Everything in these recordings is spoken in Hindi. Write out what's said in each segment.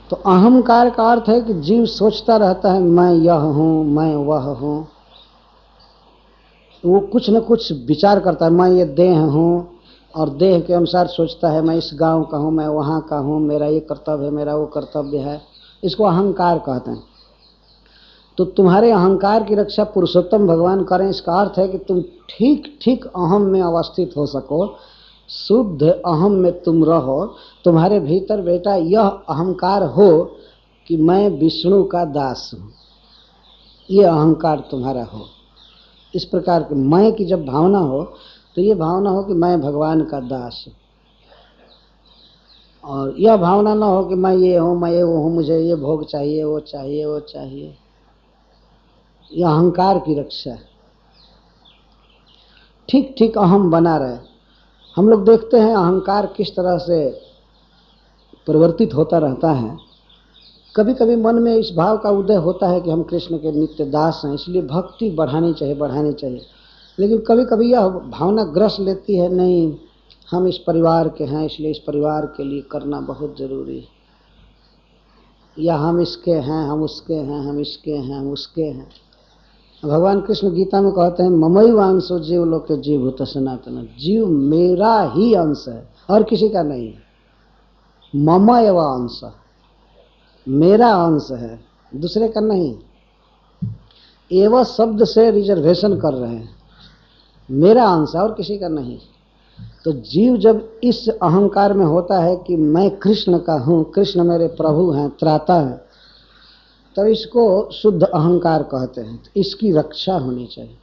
तो अहंकार का अर्थ है कि जीव सोचता रहता है मैं यह हूं, मैं वह हूं। वो कुछ न कुछ विचार करता है, मैं ये देह हूं, और देह के अनुसार सोचता है मैं इस गांव का हूं, मैं वहां का हूं, मेरा ये कर्तव्य है, मेरा वो कर्तव्य है। इसको अहंकार कहते हैं। तो तुम्हारे अहंकार की रक्षा पुरुषोत्तम भगवान करें, इसका अर्थ है कि तुम ठीक ठीक अहम में अवस्थित हो सको, शुद्ध अहम में तुम रहो। तुम्हारे भीतर बेटा यह अहंकार हो कि मैं विष्णु का दास हूं, यह अहंकार तुम्हारा हो। इस प्रकार के मैं की जब भावना हो तो ये भावना हो कि मैं भगवान का दास हूं, और यह भावना ना हो कि मैं ये हूं, मैं ये वो हूं, मुझे ये भोग चाहिए, वो चाहिए, वो चाहिए। यह अहंकार की रक्षा है। ठीक ठीक अहम बना रहे। हम लोग देखते हैं अहंकार किस तरह से परिवर्तित होता रहता है। कभी कभी मन में इस भाव का उदय होता है कि हम कृष्ण के नित्य दास हैं, इसलिए भक्ति बढ़ानी चाहिए, बढ़ानी चाहिए। लेकिन कभी कभी यह भावना ग्रस लेती है, नहीं हम इस परिवार के हैं, इसलिए इस परिवार के लिए करना बहुत जरूरी है, या हम इसके हैं, हम उसके हैं, हम इसके हैं, हम उसके हैं। भगवान कृष्ण गीता में कहते हैं ममैव अंशो जीव लोके जीवभूत सनातन, जीव मेरा ही अंश है और किसी का नहीं है। मम एव अंश, मेरा अंश है, दूसरे का नहीं। एवं शब्द से रिजर्वेशन कर रहे हैं, मेरा अंश है और किसी का नहीं। तो जीव जब इस अहंकार में होता है कि मैं कृष्ण का हूं, कृष्ण मेरे प्रभु हैं, त्राता है, तो इसको शुद्ध अहंकार कहते हैं। तो इसकी रक्षा होनी चाहिए।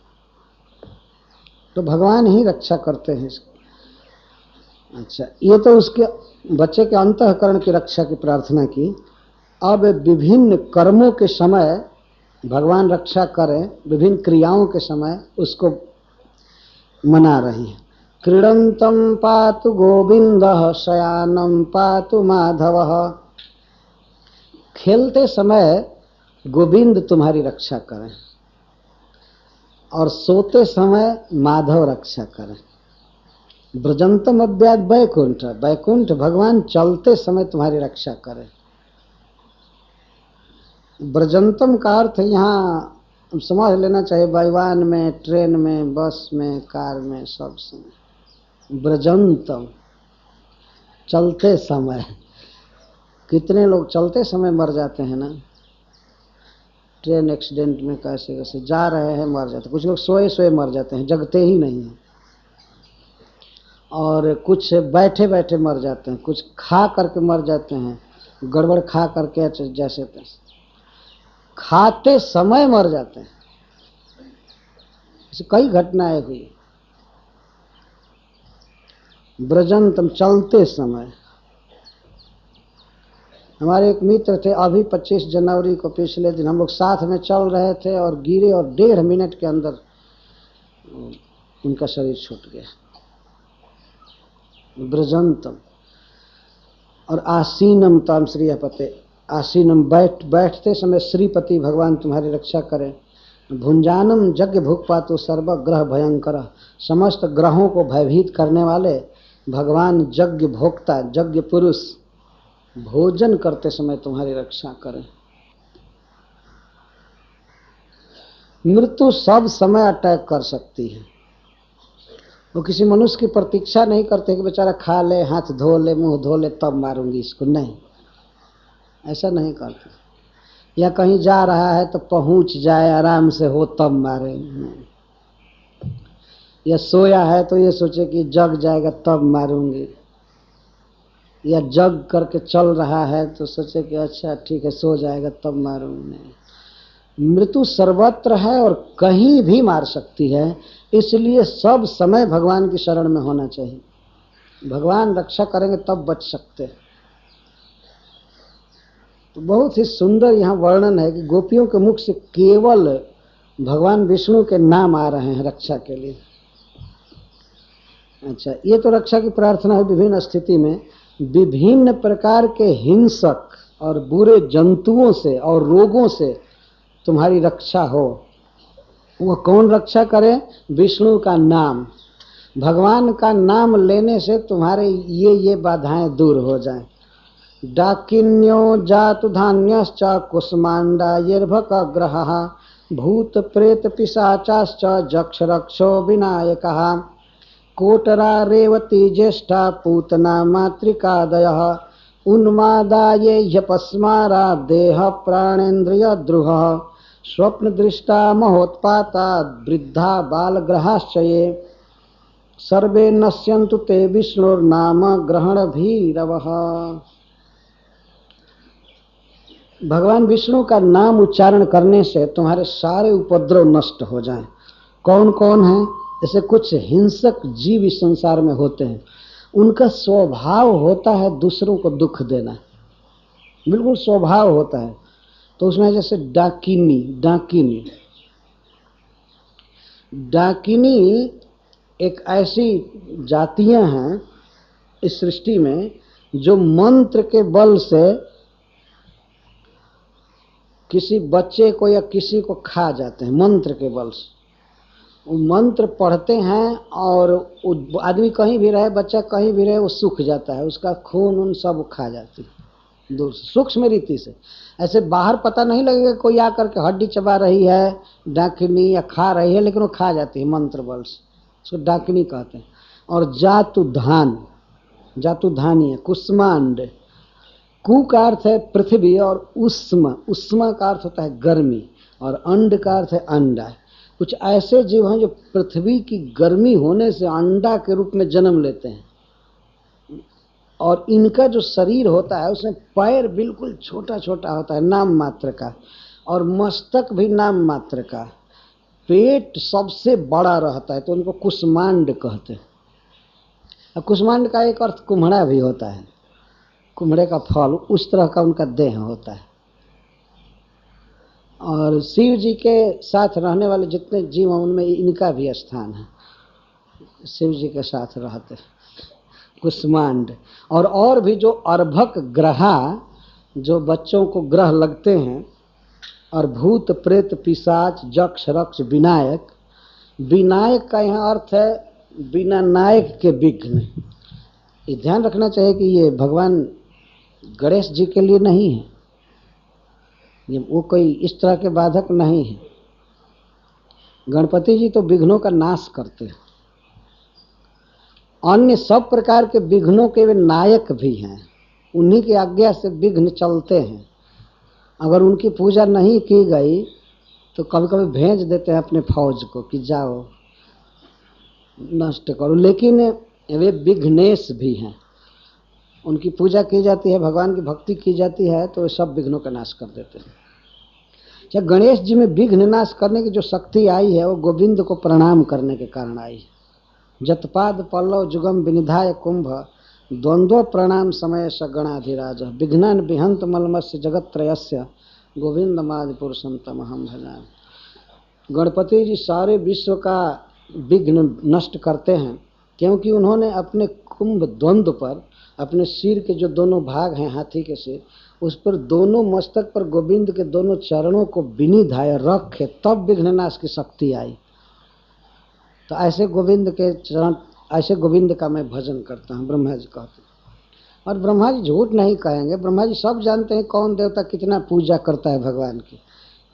तो भगवान ही रक्षा करते हैं इसकी। अच्छा, ये तो उसके बच्चे के अंतःकरण की रक्षा की प्रार्थना की। अब विभिन्न कर्मों के समय भगवान रक्षा करें, विभिन्न क्रियाओं के समय उसको मना रही है। क्रीडंतम पातु गोविंदः शयानम पातु माधवः, खेलते समय गोविंद तुम्हारी रक्षा करें और सोते समय माधव रक्षा करें। ब्रजंतम अव्याद वैकुंठ, वैकुंठ भगवान चलते समय तुम्हारी रक्षा करें। ब्रजंतम का अर्थ यहाँ समझ लेना चाहिए, वायुयान में, ट्रेन में, बस में, कार में, सब समय ब्रजंतम, चलते समय। कितने लोग चलते समय मर जाते हैं ना, ट्रेन एक्सीडेंट में कैसे कैसे जा रहे हैं मर जाते हैं। कुछ लोग सोए सोए मर जाते हैं, जगते ही नहीं हैं, और कुछ बैठे बैठे मर जाते हैं, कुछ खा करके मर जाते हैं, गड़बड़ खा करके जैसे तैसे, खाते समय मर जाते हैं। ऐसी कई घटनाएं हुई। ब्रजंतम, चलते समय। हमारे एक मित्र थे, अभी 25 जनवरी को पिछले दिन हम लोग साथ में चल रहे थे और गिरे, और 1.5 मिनट के अंदर उनका शरीर छूट गया। ब्रजंतम। और आसीनम ताम श्रीपते, आसीनम, बैठते समय श्रीपति भगवान तुम्हारी रक्षा करें। भुंजानम यज्ञ भूख पातु सर्वग्रह भयंकर, समस्त ग्रहों को भयभीत करने वाले भगवान यज्ञ भोक्ता, यज्ञ पुरुष, भोजन करते समय तुम्हारी रक्षा करें। मृत्यु सब समय अटैक कर सकती है। वो किसी मनुष्य की प्रतीक्षा नहीं करते कि बेचारा खा ले, हाथ धो ले, मुंह धो ले, तब मारूंगी इसको, नहीं, ऐसा नहीं करते। या कहीं जा रहा है तो पहुंच जाए, आराम से हो, तब मारे। या सोया है तो ये सोचे कि जग जाएगा तब मारूंगी, या जग करके चल रहा है तो सोचे कि अच्छा ठीक है सो जाएगा तब मारूंगी। नहीं, मृत्यु सर्वत्र है और कहीं भी मार सकती है, इसलिए सब समय भगवान की शरण में होना चाहिए। भगवान रक्षा करेंगे तब बच सकते हैं। तो बहुत ही सुंदर यहाँ वर्णन है कि गोपियों के मुख से केवल भगवान विष्णु के नाम आ रहे हैं रक्षा के लिए। अच्छा, ये तो रक्षा की प्रार्थना है। विभिन्न स्थिति में विभिन्न प्रकार के हिंसक और बुरे जंतुओं से और रोगों से तुम्हारी रक्षा हो। वो कौन रक्षा करे? विष्णु का नाम। भगवान का नाम लेने से तुम्हारे ये बाधाएं दूर हो जाएं। डाकिन्यो जातु धान्यश्च कुष्माण्डायैर्भकग्रहः भूत प्रेत पिशाचाश्च जक्ष रक्षो विनायकः कोटरा रेवती ज्येष्ठा पूतना मातृकादयः उन्मादाये ह्यपस्मारा देह प्राणेन्द्रिय द्रुहः स्वप्न दृष्टा महोत्पाता वृद्धा बालग्रहाश्च ये सर्वे नश्यन्तु ते विष्णुर्नाम ग्रहण भीरवः। भगवान विष्णु का नाम उच्चारण करने से तुम्हारे सारे उपद्रव नष्ट हो जाएं। कौन कौन है? ऐसे कुछ हिंसक जीव इस संसार में होते हैं, उनका स्वभाव होता है दूसरों को दुख देना, बिल्कुल स्वभाव होता है। तो उसमें जैसे डाकिनी, डाकिनी एक ऐसी जातियां हैं इस सृष्टि में जो मंत्र के बल से किसी बच्चे को या किसी को खा जाते हैं। मंत्र के बल से वो मंत्र पढ़ते हैं और आदमी कहीं भी रहे, बच्चा कहीं भी रहे, वो सूख जाता है, उसका खून उन सब खा जाती है दूर से, सूक्ष्म रीति से। ऐसे बाहर पता नहीं लगेगा, कोई आकर के हड्डी चबा रही है डाकिनी या खा रही है, लेकिन वो खा जाती है मंत्र बल से, उसको डाकिनी कहते हैं। और जातुधानी है कुष्मांड। कु का अर्थ है पृथ्वी और उष्मा का अर्थ होता है गर्मी, और अंड का अर्थ है अंडा। कुछ ऐसे जीव हैं जो पृथ्वी की गर्मी होने से अंडा के रूप में जन्म लेते हैं, और इनका जो शरीर होता है उसमें पैर बिल्कुल छोटा छोटा होता है नाम मात्र का, और मस्तक भी नाम मात्र का, पेट सबसे बड़ा रहता है, तो उनको कुष्मांड कहते हैं। अब कुष्मांड का एक अर्थ कुम्हड़ा भी होता है, कुम्हड़े का फल, उस तरह का उनका देह होता है। और शिव जी के साथ रहने वाले जितने जीव हैं उनमें इनका भी स्थान है, शिव जी के साथ रहते कुष्मांड। और भी जो अर्भक ग्रहा, जो बच्चों को ग्रह लगते हैं, और भूत प्रेत पिशाच जक्ष रक्ष विनायक। विनायक का यहाँ अर्थ है बिना नायक के विघ्न। ये ध्यान रखना चाहिए कि ये भगवान गणेश जी के लिए नहीं है, ये वो कोई इस तरह के बाधक नहीं है। गणपति जी तो विघ्नों का नाश करते हैं, अन्य सब प्रकार के विघ्नों के वे नायक भी हैं, उन्हीं की आज्ञा से विघ्न चलते हैं। अगर उनकी पूजा नहीं की गई तो कभी कभी भेज देते हैं अपने फौज को कि जाओ नष्ट करो, लेकिन वे विघ्नेश भी हैं, उनकी पूजा की जाती है, भगवान की भक्ति की जाती है, तो वे सब विघ्नों का नाश कर देते हैं। क्या गणेश जी में विघ्न नाश करने की जो शक्ति आई है वो गोविंद को प्रणाम करने के कारण आई है। जतपाद पल्लव जुगम विनिधाय कुंभ द्वंद्व प्रणाम समय स गणाधिराज विघ्नान विहंत मलमस्य जगत त्रयस्य गोविंद माद पुरुषम तमहम भजामि। गणपति जी सारे विश्व का विघ्न नष्ट करते हैं, क्योंकि उन्होंने अपने कुंभ द्वंद्व पर, अपने सिर के जो दोनों भाग हैं हाथी के सिर, उस पर दोनों मस्तक पर गोविंद के दोनों चरणों को विनिधाय रखे, तब विघ्ननाश की शक्ति आई। तो ऐसे गोविंद के चरण, ऐसे गोविंद का मैं भजन करता हूँ, ब्रह्मा जी कहते हैं। और ब्रह्मा जी झूठ नहीं कहेंगे, ब्रह्मा जी सब जानते हैं कौन देवता कितना पूजा करता है भगवान की।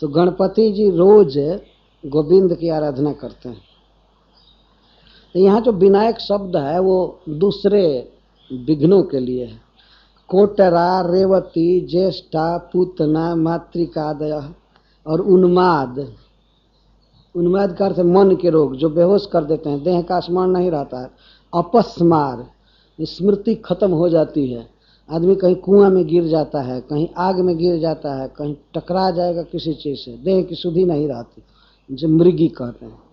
तो गणपति जी रोज गोविंद की आराधना करते हैं। तो यहाँ जो विनायक शब्द है वो दूसरे विघ्नों के लिए है। कोटरा रेवती ज्येष्ठा पूतना मातृकादय और उन्माद। उन्माद का अर्थ है मन के रोग, जो बेहोश कर देते हैं, देह का स्मरण नहीं रहता है। अपस्मार, स्मृति खत्म हो जाती है, आदमी कहीं कुआं में गिर जाता है, कहीं आग में गिर जाता है, कहीं टकरा जाएगा किसी चीज से, देह की सुधि नहीं रहती, जो मृगी कहते हैं।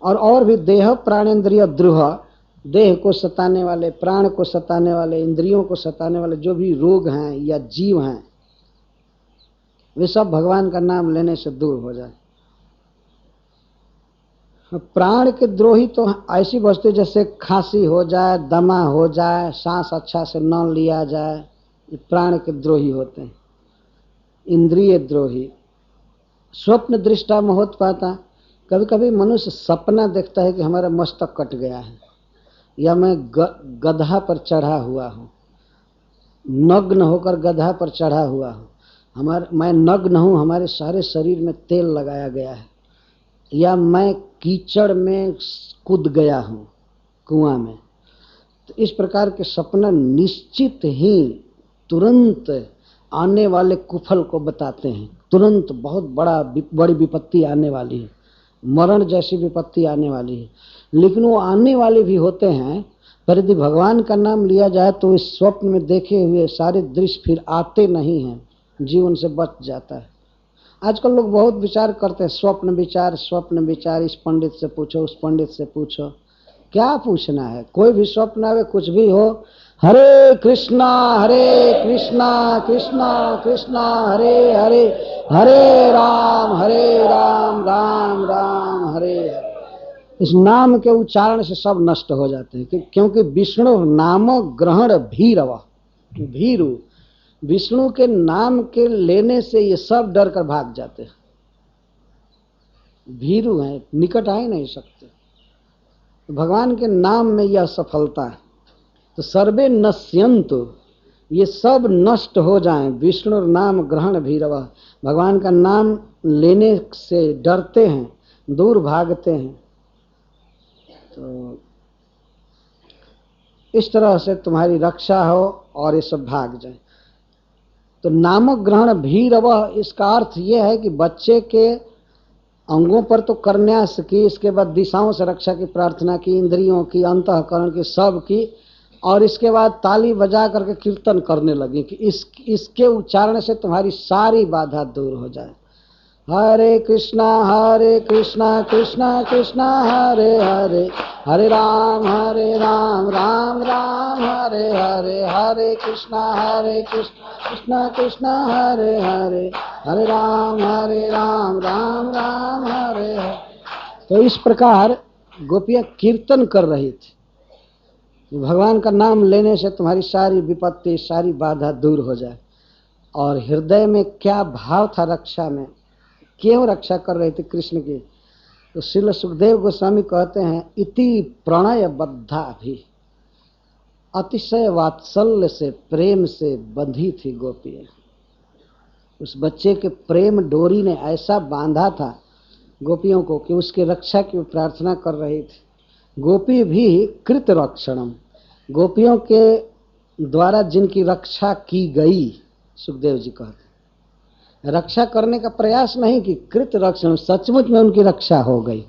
और भी देह प्राणेन्द्रिय द्रुह, देह को सताने वाले, प्राण को सताने वाले, इंद्रियों को सताने वाले जो भी रोग हैं या जीव हैं, वे सब भगवान का नाम लेने से दूर हो जाए। प्राण के द्रोही तो ऐसी वस्तु जैसे खांसी हो जाए, दमा हो जाए, सांस अच्छा से न लिया जाए, ये प्राण के द्रोही होते हैं। इंद्रिय द्रोही, स्वप्न दृष्टा महोत्पाता, कभी कभी मनुष्य सपना देखता है कि हमारा मस्तक कट गया है या मैं गधा पर चढ़ा हुआ हूँ, नग्न होकर गधा पर चढ़ा हुआ हूँ, मैं नग्न हूँ, हमारे सारे शरीर में तेल लगाया गया है, या मैं कीचड़ में कूद गया हूँ कुआं में। तो इस प्रकार के सपना निश्चित ही तुरंत आने वाले कुफल को बताते हैं। तुरंत बहुत बड़ी विपत्ति आने वाली है, मरण जैसी विपत्ति आने वाली है। लेकिन वो आने वाले भी होते हैं, पर यदि भगवान का नाम लिया जाए तो इस स्वप्न में देखे हुए सारे दृश्य फिर आते नहीं हैं, जीवन से बच जाता है। आजकल लोग बहुत विचार करते हैं, स्वप्न विचार, इस पंडित से पूछो, उस पंडित से पूछो। क्या पूछना है? कोई भी स्वप्न आवे, कुछ भी हो, हरे कृष्णा कृष्णा कृष्णा हरे हरे, हरे राम राम राम हरे हरे। इस नाम के उच्चारण से सब नष्ट हो जाते हैं, क्योंकि विष्णु नाम ग्रहण भीरव, भीरु, विष्णु के नाम के लेने से ये सब डर कर भाग जाते हैं। भीरु हैं, निकट आ ही नहीं सकते। तो भगवान के नाम में यह सफलता है। तो सर्वे नश्यन्तु, ये सब नष्ट हो जाएं, विष्णु नाम ग्रहण भीरव, भगवान का नाम लेने से डरते हैं, दूर भागते हैं। तो इस तरह से तुम्हारी रक्षा हो और ये सब भाग जाए। तो नाम ग्रहण भीरव, इसका अर्थ यह है कि बच्चे के अंगों पर तो करन्यास की, इसके बाद दिशाओं से रक्षा की प्रार्थना की, इंद्रियों की, अंतःकरण की, सब की, और इसके बाद ताली बजा करके कीर्तन करने लगी कि इसके उच्चारण से तुम्हारी सारी बाधा दूर हो जाए। हरे कृष्णा कृष्णा कृष्णा हरे हरे, हरे राम राम राम हरे हरे, हरे कृष्णा कृष्णा कृष्णा हरे हरे, हरे राम राम राम हरे हरे। तो इस प्रकार गोपियां कीर्तन कर रही थी, भगवान का नाम लेने से तुम्हारी सारी विपत्ति, सारी बाधा दूर हो जाए। और हृदय में क्या भाव था रक्षा में, क्यों रक्षा कर रहे थे कृष्ण की? तो श्रील सुखदेव गोस्वामी कहते हैं, इति प्रणय बद्धा भी, अतिशय वात्सल्य से, प्रेम से बंधी थी गोपियां। उस बच्चे के प्रेम डोरी ने ऐसा बांधा था गोपियों को कि उसकी रक्षा की प्रार्थना कर रही थी। गोपी भी कृत रक्षणम, गोपियों के द्वारा जिनकी रक्षा की गई, सुखदेव जी कहते, रक्षा करने का प्रयास नहीं कि कृत रक्षण, सचमुच में उनकी रक्षा हो गई।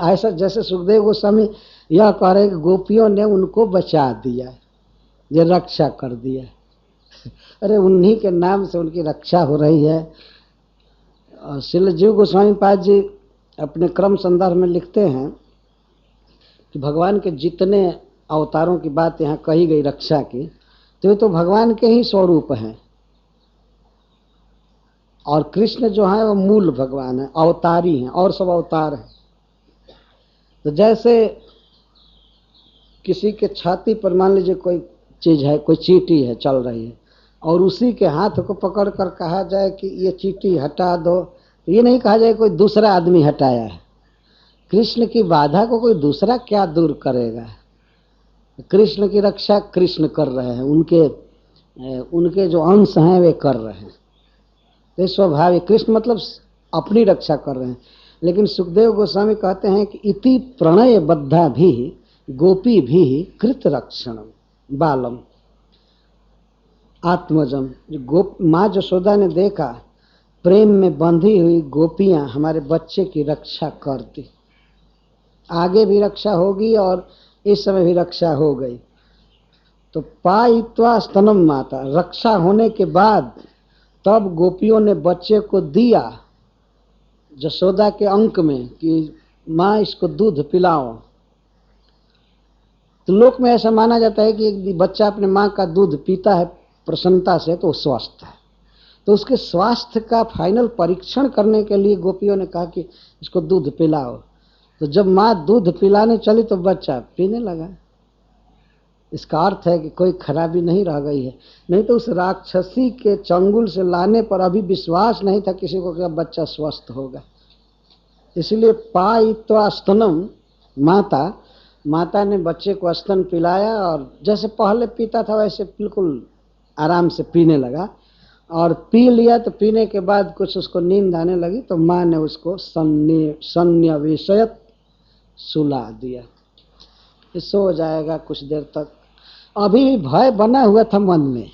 ऐसा जैसे सुखदेव गोस्वामी यह कह रहे कि गोपियों ने उनको बचा दिया, ये रक्षा कर दिया। अरे उन्हीं के नाम से उनकी रक्षा हो रही है। और श्रील जीव गोस्वामी पाद जी अपने क्रम संदर्भ में लिखते हैं कि भगवान के जितने अवतारों की बात यहाँ कही गई रक्षा की, तो ये तो भगवान के ही स्वरूप हैं। और कृष्ण जो है वो मूल भगवान है, अवतारी हैं, और सब अवतार हैं। तो जैसे किसी के छाती पर मान लीजिए कोई चीज है, कोई चींटी है चल रही है, और उसी के हाथ को पकड़ कर कहा जाए कि ये चींटी हटा दो, तो ये नहीं कहा जाए कोई दूसरा आदमी हटाया है। कृष्ण की बाधा को कोई दूसरा क्या दूर करेगा? कृष्ण की रक्षा कृष्ण कर रहे हैं, उनके जो अंश हैं वे कर रहे हैं। तो स्वाभाविक, कृष्ण मतलब अपनी रक्षा कर रहे हैं। लेकिन सुखदेव गोस्वामी कहते हैं कि इति प्रणय बद्धा भी गोपी भी कृत रक्षणम बालम आत्मजम। माँ जशोदा ने देखा प्रेम में बंधी हुई गोपियां हमारे बच्चे की रक्षा करती, आगे भी रक्षा होगी और इस समय भी रक्षा हो गई। तो पायित्वा स्तनम माता, रक्षा होने के बाद तब गोपियों ने बच्चे को दिया जशोदा के अंक में कि माँ इसको दूध पिलाओ। तो लोक में ऐसा माना जाता है कि एक बच्चा अपने माँ का दूध पीता है प्रसन्नता से तो स्वस्थ है। तो उसके स्वास्थ्य का फाइनल परीक्षण करने के लिए गोपियों ने कहा कि इसको दूध पिलाओ। तो जब माँ दूध पिलाने चली तो बच्चा पीने लगा। इसका अर्थ है कि कोई खराबी नहीं रह गई है। नहीं तो उस राक्षसी के चंगुल से लाने पर अभी विश्वास नहीं था किसी को कि अब बच्चा स्वस्थ होगा। इसलिए पायित्वा स्तनम माता ने बच्चे को स्तन पिलाया, और जैसे पहले पीता था वैसे बिल्कुल आराम से पीने लगा, और पी लिया तो पीने के बाद कुछ उसको नींद आने लगी तो माँ ने उसको सन्निवेशयत सुला दिया, सो जाएगा कुछ देर तक। अभी भी भय बना हुआ था मन में,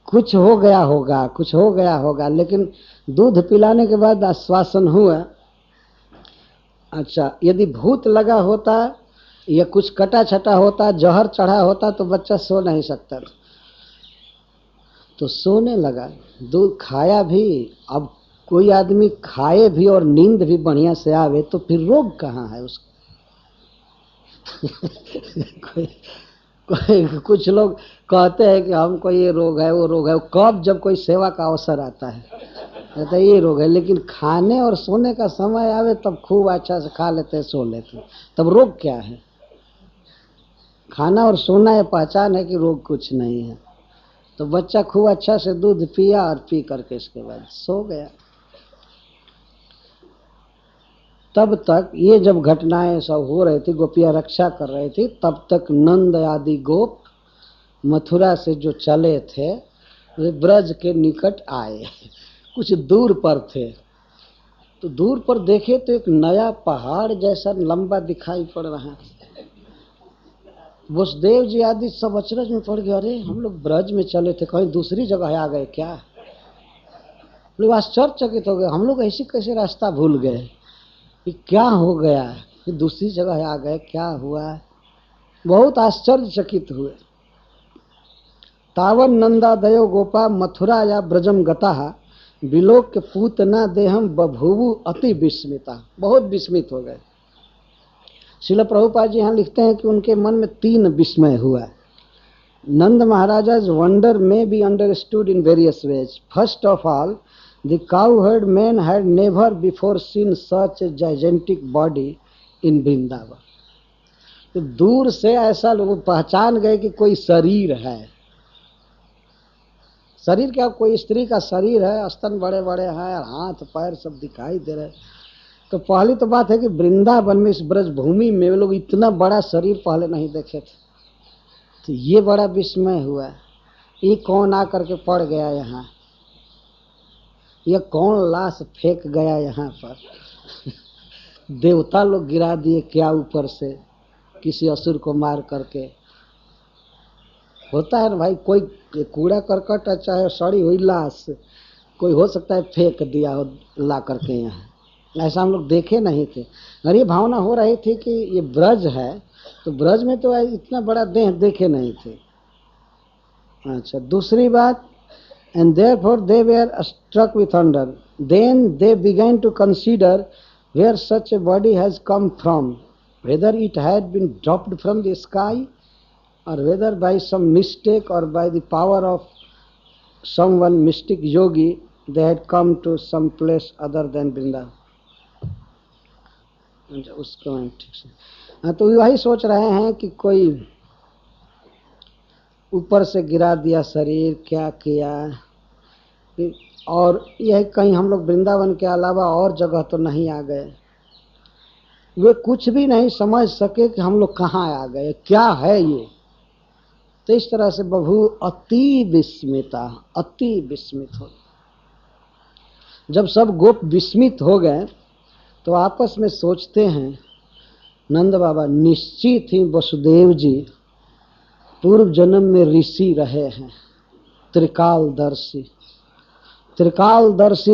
कुछ हो गया होगा, कुछ हो गया होगा, लेकिन दूध पिलाने के बाद आश्वासन हुआ। अच्छा, यदि भूत लगा होता या कुछ कटा छटा होता, जहर चढ़ा होता तो बच्चा सो नहीं सकता था, तो सोने लगा। दूध खाया भी। अब कोई आदमी खाए भी और नींद भी बढ़िया से आवे तो फिर रोग कहाँ है उसको? कुछ लोग कहते हैं कि हमको ये रोग है वो रोग है, कब जब कोई सेवा का अवसर आता है कहते ये रोग है, लेकिन खाने और सोने का समय आवे तब खूब अच्छा से खा लेते हैं, सो लेते हैं, तब रोग क्या है? खाना और सोना ये पहचान है कि रोग कुछ नहीं है। तो बच्चा खूब अच्छा से दूध पिया और पी करके इसके बाद सो गया। तब तक ये जब घटनाएं सब हो रही थी, गोपियां रक्षा कर रही थी, तब तक नंद आदि गोप मथुरा से जो चले थे वे ब्रज के निकट आए। कुछ दूर पर थे, तो दूर पर देखे तो एक नया पहाड़ जैसा लंबा दिखाई पड़ रहा है। वसुदेव जी आदि सब अचरज में पड़ गए, अरे हम लोग ब्रज में चले थे, कहीं दूसरी जगह आ गए क्या? लोग आश्चर्यचकित हो गए, हम लोग ऐसी कैसे रास्ता भूल गए, ये क्या हो गया, ये दूसरी जगह आ गए, क्या हुआ? बहुत आश्चर्यचकित हुए। तावन नंदादयो गोपा मथुरा या ब्रजम गता विलोक के पूतना देहम बभूवु अति विस्मिता, बहुत विस्मित हो गए। श्रील प्रभुपाद जी यहाँ लिखते हैं कि उनके मन में 3 विस्मय हुआ। नंद महाराजा's wonder may be understood in various ways. First of all, the cowherd man had never before seen such a gigantic body in Vrindavan. तो दूर से ऐसा लोग पहचान गए कि कोई शरीर है। शरीर क्या, कोई स्त्री का शरीर है, स्तन बड़े बड़े हैं और हाथ पैर सब दिखाई दे रहे। तो पहली तो बात है कि वृंदावन में, इस ब्रज भूमि में वे लोग इतना बड़ा शरीर पहले नहीं देखे थे, तो ये बड़ा विस्मय हुआ। ये कौन आकर के पड़ गया यहाँ, ये कौन लाश फेंक गया यहाँ पर? देवता लोग गिरा दिए क्या ऊपर से किसी असुर को मार करके? होता है ना भाई, कोई कूड़ा करकट चाहे सड़ी हुई लाश कोई हो सकता है फेंक दिया हो ला करके यहाँ, ऐसा हम लोग देखे नहीं थे। अगर ये भावना हो रही थी कि ये ब्रज है, तो ब्रज में तो इतना बड़ा देह देखे नहीं थे। अच्छा, दूसरी बात, and therefore they were struck with wonder. Then they began to consider where such a body has come from, whether it had been dropped from the sky or whether by some mistake or by the power of someone mystic yogi they had come to some place other than Vrindavan. उसको ठीक से, हाँ, तो वही सोच रहे हैं कि कोई ऊपर से गिरा दिया शरीर, क्या किया, और यह कहीं हम लोग वृंदावन के अलावा और जगह तो नहीं आ गए। वे कुछ भी नहीं समझ सके कि हम लोग कहाँ आ गए, क्या है ये। तो इस तरह से बभू अति विस्मिता, अति विस्मित हो। जब सब गोप विस्मित हो गए तो आपस में सोचते हैं, नंद बाबा निश्चित ही वसुदेव जी पूर्व जन्म में ऋषि रहे हैं, त्रिकालदर्शी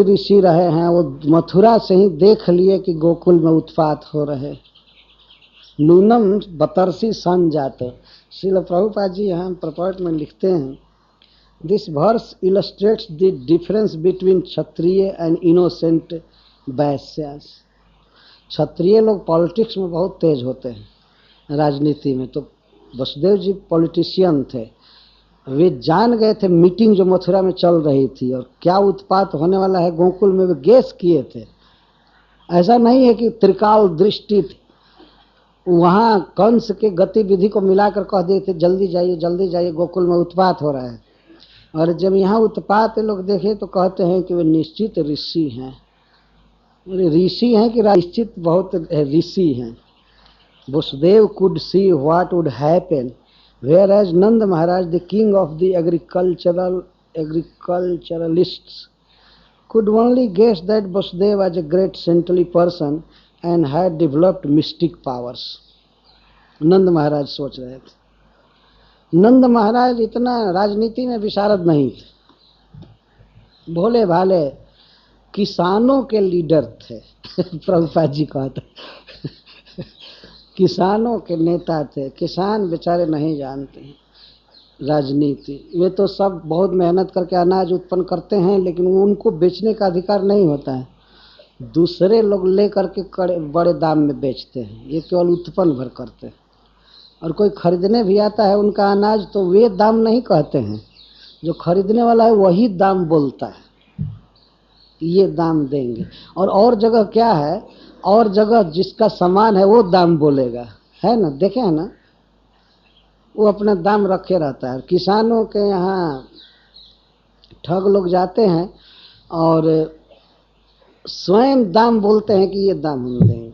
ऋषि रहे हैं। वो मथुरा से ही देख लिए कि गोकुल में उत्पात हो रहे। नूनम बतरसी संजात। श्रील प्रभुपाद जी यहाँ प्रपर्ट में लिखते हैं, this verse illustrates the difference between kshatriya and innocent vaishyas. क्षत्रिय लोग पॉलिटिक्स में बहुत तेज होते हैं, राजनीति में। तो वसुदेव जी पॉलिटिशियन थे, वे जान गए थे मीटिंग जो मथुरा में चल रही थी और क्या उत्पात होने वाला है गोकुल में, वे गेस किए थे। ऐसा नहीं है कि त्रिकाल दृष्टि थी, वहाँ कंस के गतिविधि को मिलाकर कह दिए थे जल्दी जाइए गोकुल में उत्पात हो रहा है। और जब यहाँ उत्पात लोग देखे तो कहते हैं कि वे निश्चित ऋषि हैं। ऋषि हैं कि निश्चित बहुत ऋषि हैं। Vasudev could see what would happen Whereas Nanda Maharaj, the king of the agriculturalists, could only guess that Vasudeva was a great saintly person and had developed mystic powers. नंद महाराज सोच रहे थे. नंद महाराज इतना राजनीति में विशारद नहीं थे, भोले भाले किसानों के लीडर थे. प्रभुपाद जी कहते किसानों के नेता थे. किसान बेचारे नहीं जानते राजनीति. वे तो सब बहुत मेहनत करके अनाज उत्पन्न करते हैं, लेकिन उनको बेचने का अधिकार नहीं होता है. दूसरे लोग ले करके बड़े दाम में बेचते हैं, ये केवल उत्पन्न भर करते हैं. और कोई खरीदने भी आता है उनका अनाज, तो वे दाम नहीं कहते हैं. जो खरीदने वाला है वही दाम बोलता है, ये दाम देंगे. और जगह क्या है, और जगह जिसका सामान है वो दाम बोलेगा, है ना, देखे है ना, वो अपना दाम रखे रहता है. किसानों के यहाँ ठग लोग जाते हैं और स्वयं दाम बोलते हैं कि ये दाम हम देंगे.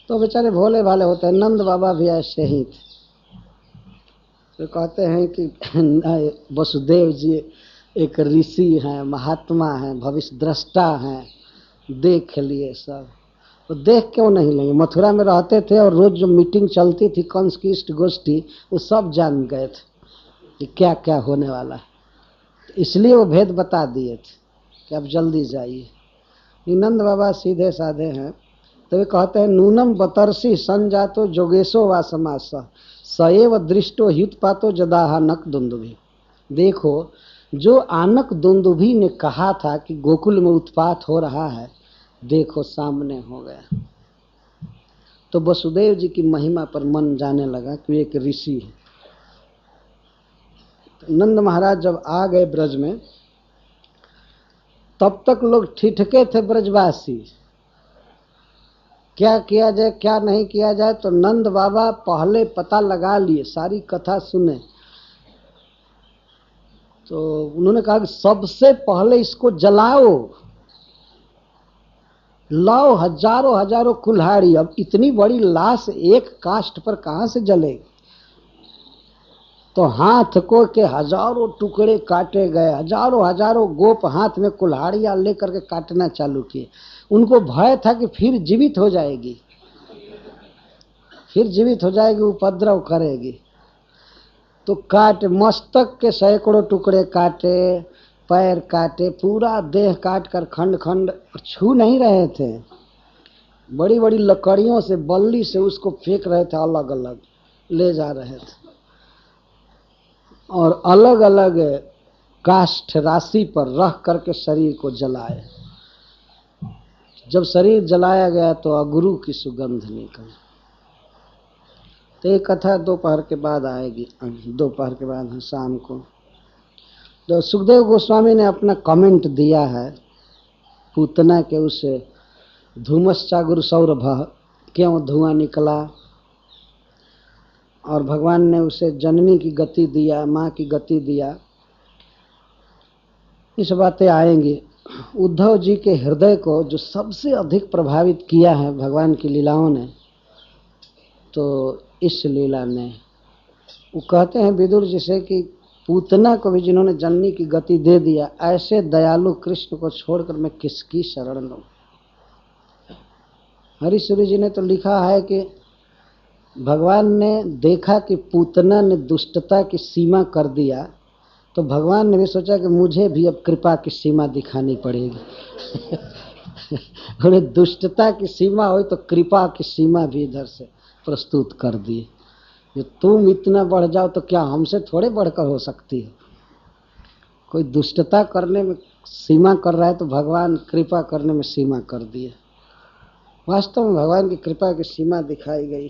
तो बेचारे भोले भाले होते हैं. नंद बाबा भी ऐसे ही थे. तो कहते हैं कि वसुदेव जी एक ऋषि हैं, महात्मा हैं, भविष्य दृष्टा हैं, देख लिए सब. तो देख क्यों नहीं लेंगे, मथुरा में रहते थे और रोज जो मीटिंग चलती थी कंस की इष्ट गोष्ठी, वो सब जान गए थे कि क्या क्या होने वाला है. तो इसलिए वो भेद बता दिए थे कि अब जल्दी जाइए. नंद बाबा सीधे साधे हैं. तो वे कहते हैं नूनम बतरसी संजातो जोगेशो वा समास सएव दृष्टो हितपातो जदाहा नक दुंदुभि. देखो, जो आनक दुंदुभि ने कहा था कि गोकुल में उत्पात हो रहा है, देखो सामने हो गया. तो वसुदेव जी की महिमा पर मन जाने लगा कि एक ऋषि है. तो नंद महाराज जब आ गए ब्रज में, तब तक लोग ठिठके थे ब्रजवासी, क्या किया जाए क्या नहीं किया जाए. तो नंद बाबा पहले पता लगा लिए, सारी कथा सुने. तो उन्होंने कहा कि सबसे पहले इसको जलाओ, लाओ हजारों हजारों कुल्हाड़ी. अब इतनी बड़ी लाश एक काष्ठ पर कहां से जलेगी. तो हाथ को के हजारों टुकड़े काटे गए. हजारों हजारों गोप हाथ में कुल्हाड़ियां लेकर के काटना चालू किए. उनको भय था कि फिर जीवित हो जाएगी, उपद्रव करेगी. तो काट, मस्तक के सैकड़ों टुकड़े काटे, पैर काटे, पूरा देह काट कर खंड खंड. छू नहीं रहे थे, बड़ी बड़ी लकड़ियों से, बल्ली से उसको फेंक रहे थे, अलग अलग ले जा रहे थे. और अलग अलग काष्ठ राशि पर रख करके शरीर को जलाए. जब शरीर जलाया गया तो अगुरु की सुगंध निकली. तो ये कथा दोपहर के बाद आएगी, दोपहर के बाद शाम को. तो सुखदेव गोस्वामी ने अपना कमेंट दिया है पूतना के उस धूमश्चागुरु सौरभ, क्यों धुआं निकला, और भगवान ने उसे जननी की गति दिया, माँ की गति दिया. इस बातें आएंगी. उद्धव जी के हृदय को जो सबसे अधिक प्रभावित किया है भगवान की लीलाओं ने, तो इस लीला ने, वो कहते हैं विदुर जी से कि पूतना को भी जिन्होंने जननी की गति दे दिया, ऐसे दयालु कृष्ण को छोड़कर मैं किसकी शरण लूं. हरीश्वरी जी ने तो लिखा है कि भगवान ने देखा कि पूतना ने दुष्टता की सीमा कर दिया, तो भगवान ने भी सोचा कि मुझे भी अब कृपा की सीमा दिखानी पड़ेगी. और दुष्टता की सीमा हो तो कृपा की सीमा भी इधर से प्रस्तुत कर दिए. जो तुम इतना बढ़ जाओ तो क्या हमसे थोड़े बढ़कर हो सकती है. कोई दुष्टता करने में सीमा कर रहा है तो भगवान कृपा करने में सीमा कर दिए. वास्तव में भगवान की कृपा की सीमा दिखाई गई.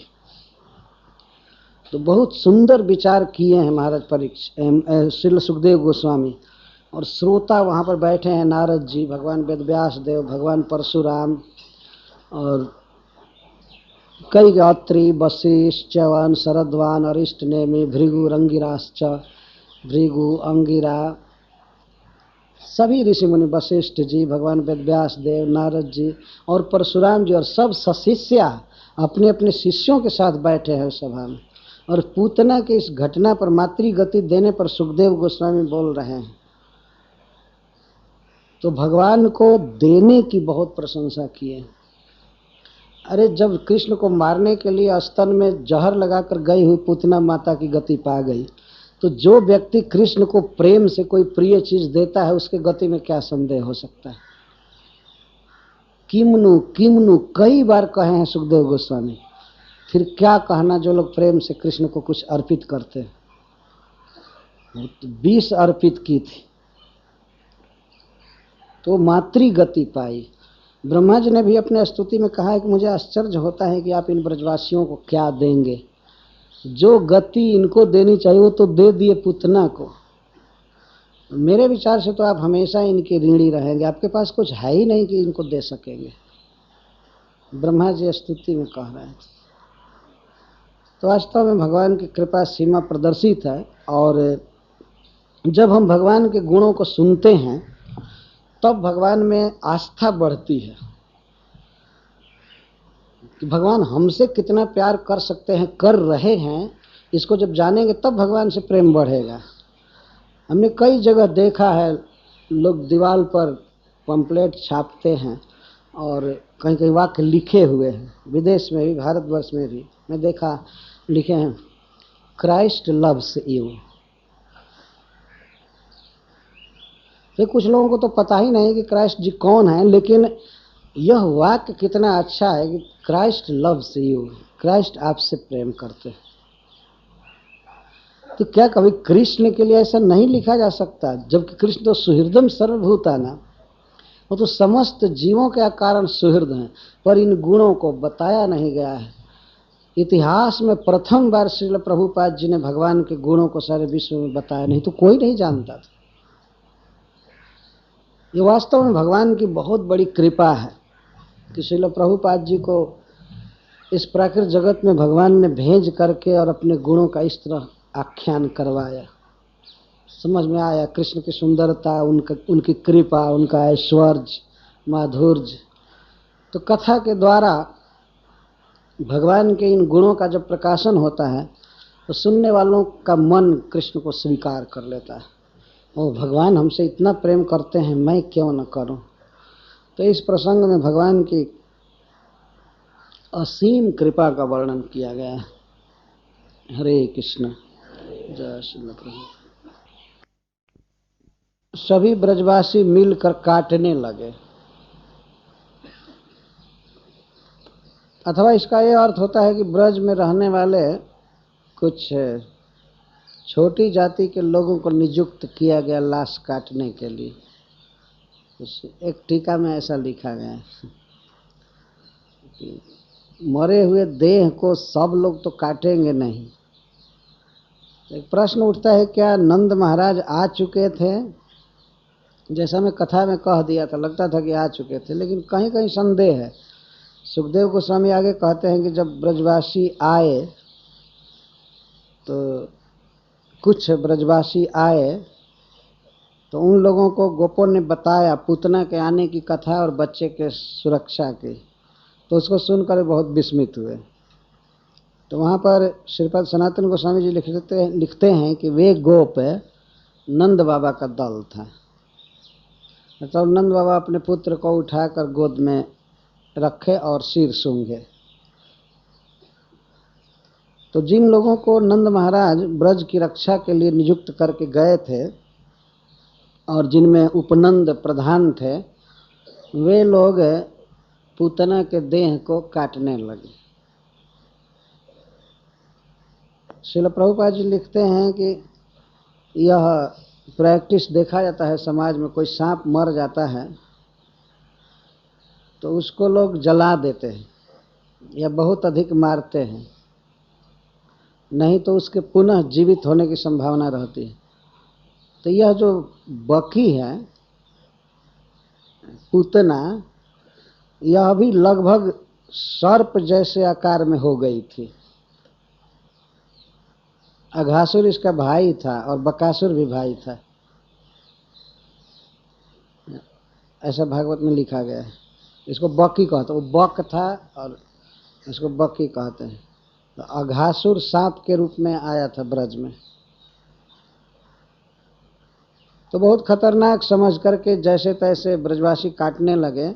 तो बहुत सुंदर विचार किए हैं महाराज परीक्षित श्री सुखदेव गोस्वामी. और श्रोता वहाँ पर बैठे हैं, नारद जी, भगवान वेदव्यास देव, भगवान परशुराम, और कई अत्रि, वशिष्ठ, च्यवन, शरद्वान, अरिष्ट नेमि, भृगु, रंगिराश्च, भृगु, अंगिरा, सभी ऋषि मुनि, वशिष्ठ जी, भगवान वेदव्यास देव, नारद जी और परशुराम जी, और सब सशिष्या अपने अपने शिष्यों के साथ बैठे हैं उस सभा में. और पूतना के इस घटना पर मातृ गति देने पर सुखदेव गोस्वामी बोल रहे हैं तो भगवान को देने की बहुत प्रशंसा किए। अरे जब कृष्ण को मारने के लिए स्तन में जहर लगाकर गई हुई पूतना माता की गति पा गई, तो जो व्यक्ति कृष्ण को प्रेम से कोई प्रिय चीज देता है उसके गति में क्या संदेह हो सकता है। किमनु किमनु कई बार कहे हैं सुखदेव गोस्वामी, फिर क्या कहना जो लोग प्रेम से कृष्ण को कुछ अर्पित करते हैं। 20 अर्पित की थी तो मातृ गति पाई। ब्रह्मा जी ने भी अपने स्तुति में कहा है कि मुझे आश्चर्य होता है कि आप इन ब्रजवासियों को क्या देंगे, जो गति इनको देनी चाहिए वो तो दे दिए पूतना को। मेरे विचार से तो आप हमेशा इनके ऋणी रहेंगे, आपके पास कुछ है ही नहीं कि इनको दे सकेंगे। ब्रह्मा जी स्तुति में कह रहे हैं। तो वास्तव में भगवान की कृपा सीमा प्रदर्शित है। और जब हम भगवान के गुणों को सुनते हैं तब भगवान में आस्था बढ़ती है कि भगवान हमसे कितना प्यार कर सकते हैं, कर रहे हैं। इसको जब जानेंगे तब भगवान से प्रेम बढ़ेगा। हमने कई जगह देखा है लोग दीवार पर पंपलेट छापते हैं और कहीं कहीं वाक्य लिखे हुए हैं, विदेश में भी भारतवर्ष में भी मैं देखा लिखे हैं, क्राइस्ट लव्स यू। तो कुछ लोगों को तो पता ही नहीं कि क्राइस्ट जी कौन है, लेकिन यह वाक्य कितना अच्छा है कि क्राइस्ट लव्स यू, क्राइस्ट आपसे प्रेम करते हैं। तो क्या कभी कृष्ण के लिए ऐसा नहीं लिखा जा सकता? जबकि कृष्ण तो सुहृदम सर्वभूतानां, वो तो समस्त जीवों के कारण सुहृद हैं, पर इन गुणों को बताया नहीं गया है। इतिहास में प्रथम बार श्रील प्रभुपाद जी ने भगवान के गुणों को सारे विश्व में बताया, नहीं तो कोई नहीं जानता था। ये वास्तव में भगवान की बहुत बड़ी कृपा है कि श्रील प्रभुपाद जी को इस प्राकृतिक जगत में भगवान ने भेज करके और अपने गुणों का इस तरह आख्यान करवाया। समझ में आया कृष्ण की सुंदरता, उनकी कृपा, उनका ऐश्वर्य, माधुर्य। तो कथा के द्वारा भगवान के इन गुणों का जब प्रकाशन होता है तो सुनने वालों का मन कृष्ण को स्वीकार कर लेता है। ओ भगवान हमसे इतना प्रेम करते हैं, मैं क्यों न करूं। तो इस प्रसंग में भगवान की असीम कृपा का वर्णन किया गया है। हरे कृष्ण, जय श्री प्रभु। सभी ब्रजवासी मिलकर काटने लगे, अथवा इसका यह अर्थ होता है कि ब्रज में रहने वाले कुछ छोटी जाति के लोगों को नियुक्त किया गया लाश काटने के लिए। एक टीका में ऐसा लिखा गया है कि मरे हुए देह को सब लोग तो काटेंगे नहीं। एक प्रश्न उठता है, क्या नंद महाराज आ चुके थे? जैसा मैं कथा में कह दिया था, लगता था कि आ चुके थे, लेकिन कहीं कहीं संदेह है। सुखदेव गोस्वामी आगे कहते हैं कि जब ब्रजवासी आए तो कुछ ब्रजवासी आए तो उन लोगों को गोपों ने बताया पूतना के आने की कथा और बच्चे के सुरक्षा की, तो उसको सुनकर बहुत विस्मित हुए। तो वहाँ पर श्रीपाद सनातन गोस्वामी जी लिखते हैं कि वे गोप नंद बाबा का दल था। तो नंद बाबा अपने पुत्र को उठाकर गोद में रखे और सिर सूंघे। तो जिन लोगों को नंद महाराज ब्रज की रक्षा के लिए नियुक्त करके गए थे और जिनमें उपनंद प्रधान थे, वे लोग पूतना के देह को काटने लगे। श्रील प्रभुपाद जी लिखते हैं कि यह प्रैक्टिस देखा जाता है समाज में। कोई सांप मर जाता है तो उसको लोग जला देते हैं या बहुत अधिक मारते हैं, नहीं तो उसके पुनः जीवित होने की संभावना रहती है। तो यह जो बकी है पूतना, यह भी लगभग सर्प जैसे आकार में हो गई थी। अघासुर इसका भाई था और बकासुर भी भाई था, ऐसा भागवत में लिखा गया है। इसको बकी कहते हैं, वो बक था और इसको बकी कहते हैं। तो अघासुर सांप के रूप में आया था ब्रज में। तो बहुत खतरनाक समझ करके जैसे तैसे ब्रजवासी काटने लगे,